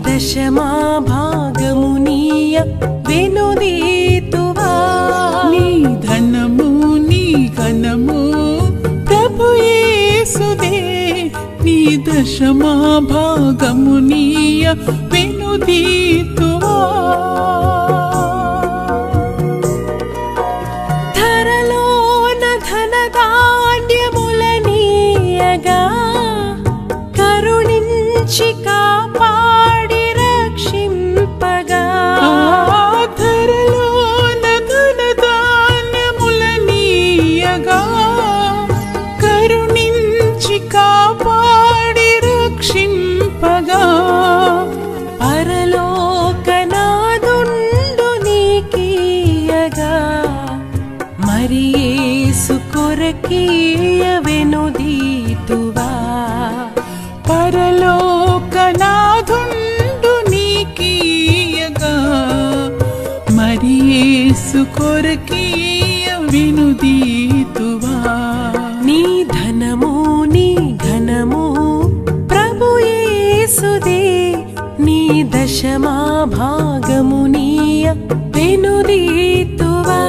దశమా భాగమునీయ వెనుదీతువా. నీ ధనము నీ ఘనము ప్రభు యేసుదే. నీ దశమా భాగమునీయ వెనుదీతువా. కొరకీయవెనుదీతువా పరలోకనాథుండు నీకీయగా మరి యేసు కొరకీయ వినుదీతువా నీ ధనము నీ ఘనము ప్రభు యేసుదే నీ దశమా భాగము నీయ వెనుదీతువా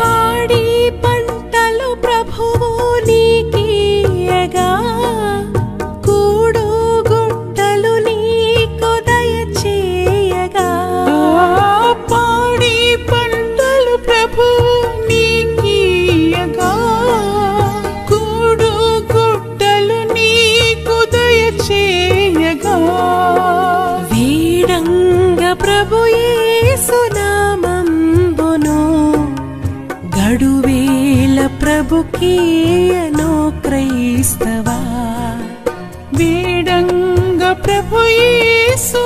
పాడి పంటలు ప్రభువు నీకీయగా కూడు గుట్టలు నీకు దయచేయగా పాడి పంటలు ప్రభువు నీకీయగా కూడు గుట్టలు నీకు దయచేయగా వీడంగ ప్రభు యేసు నామంబును గడువేల ప్రభుకీయనో క్రైస్తవా వేడంగ ప్రభు యేసు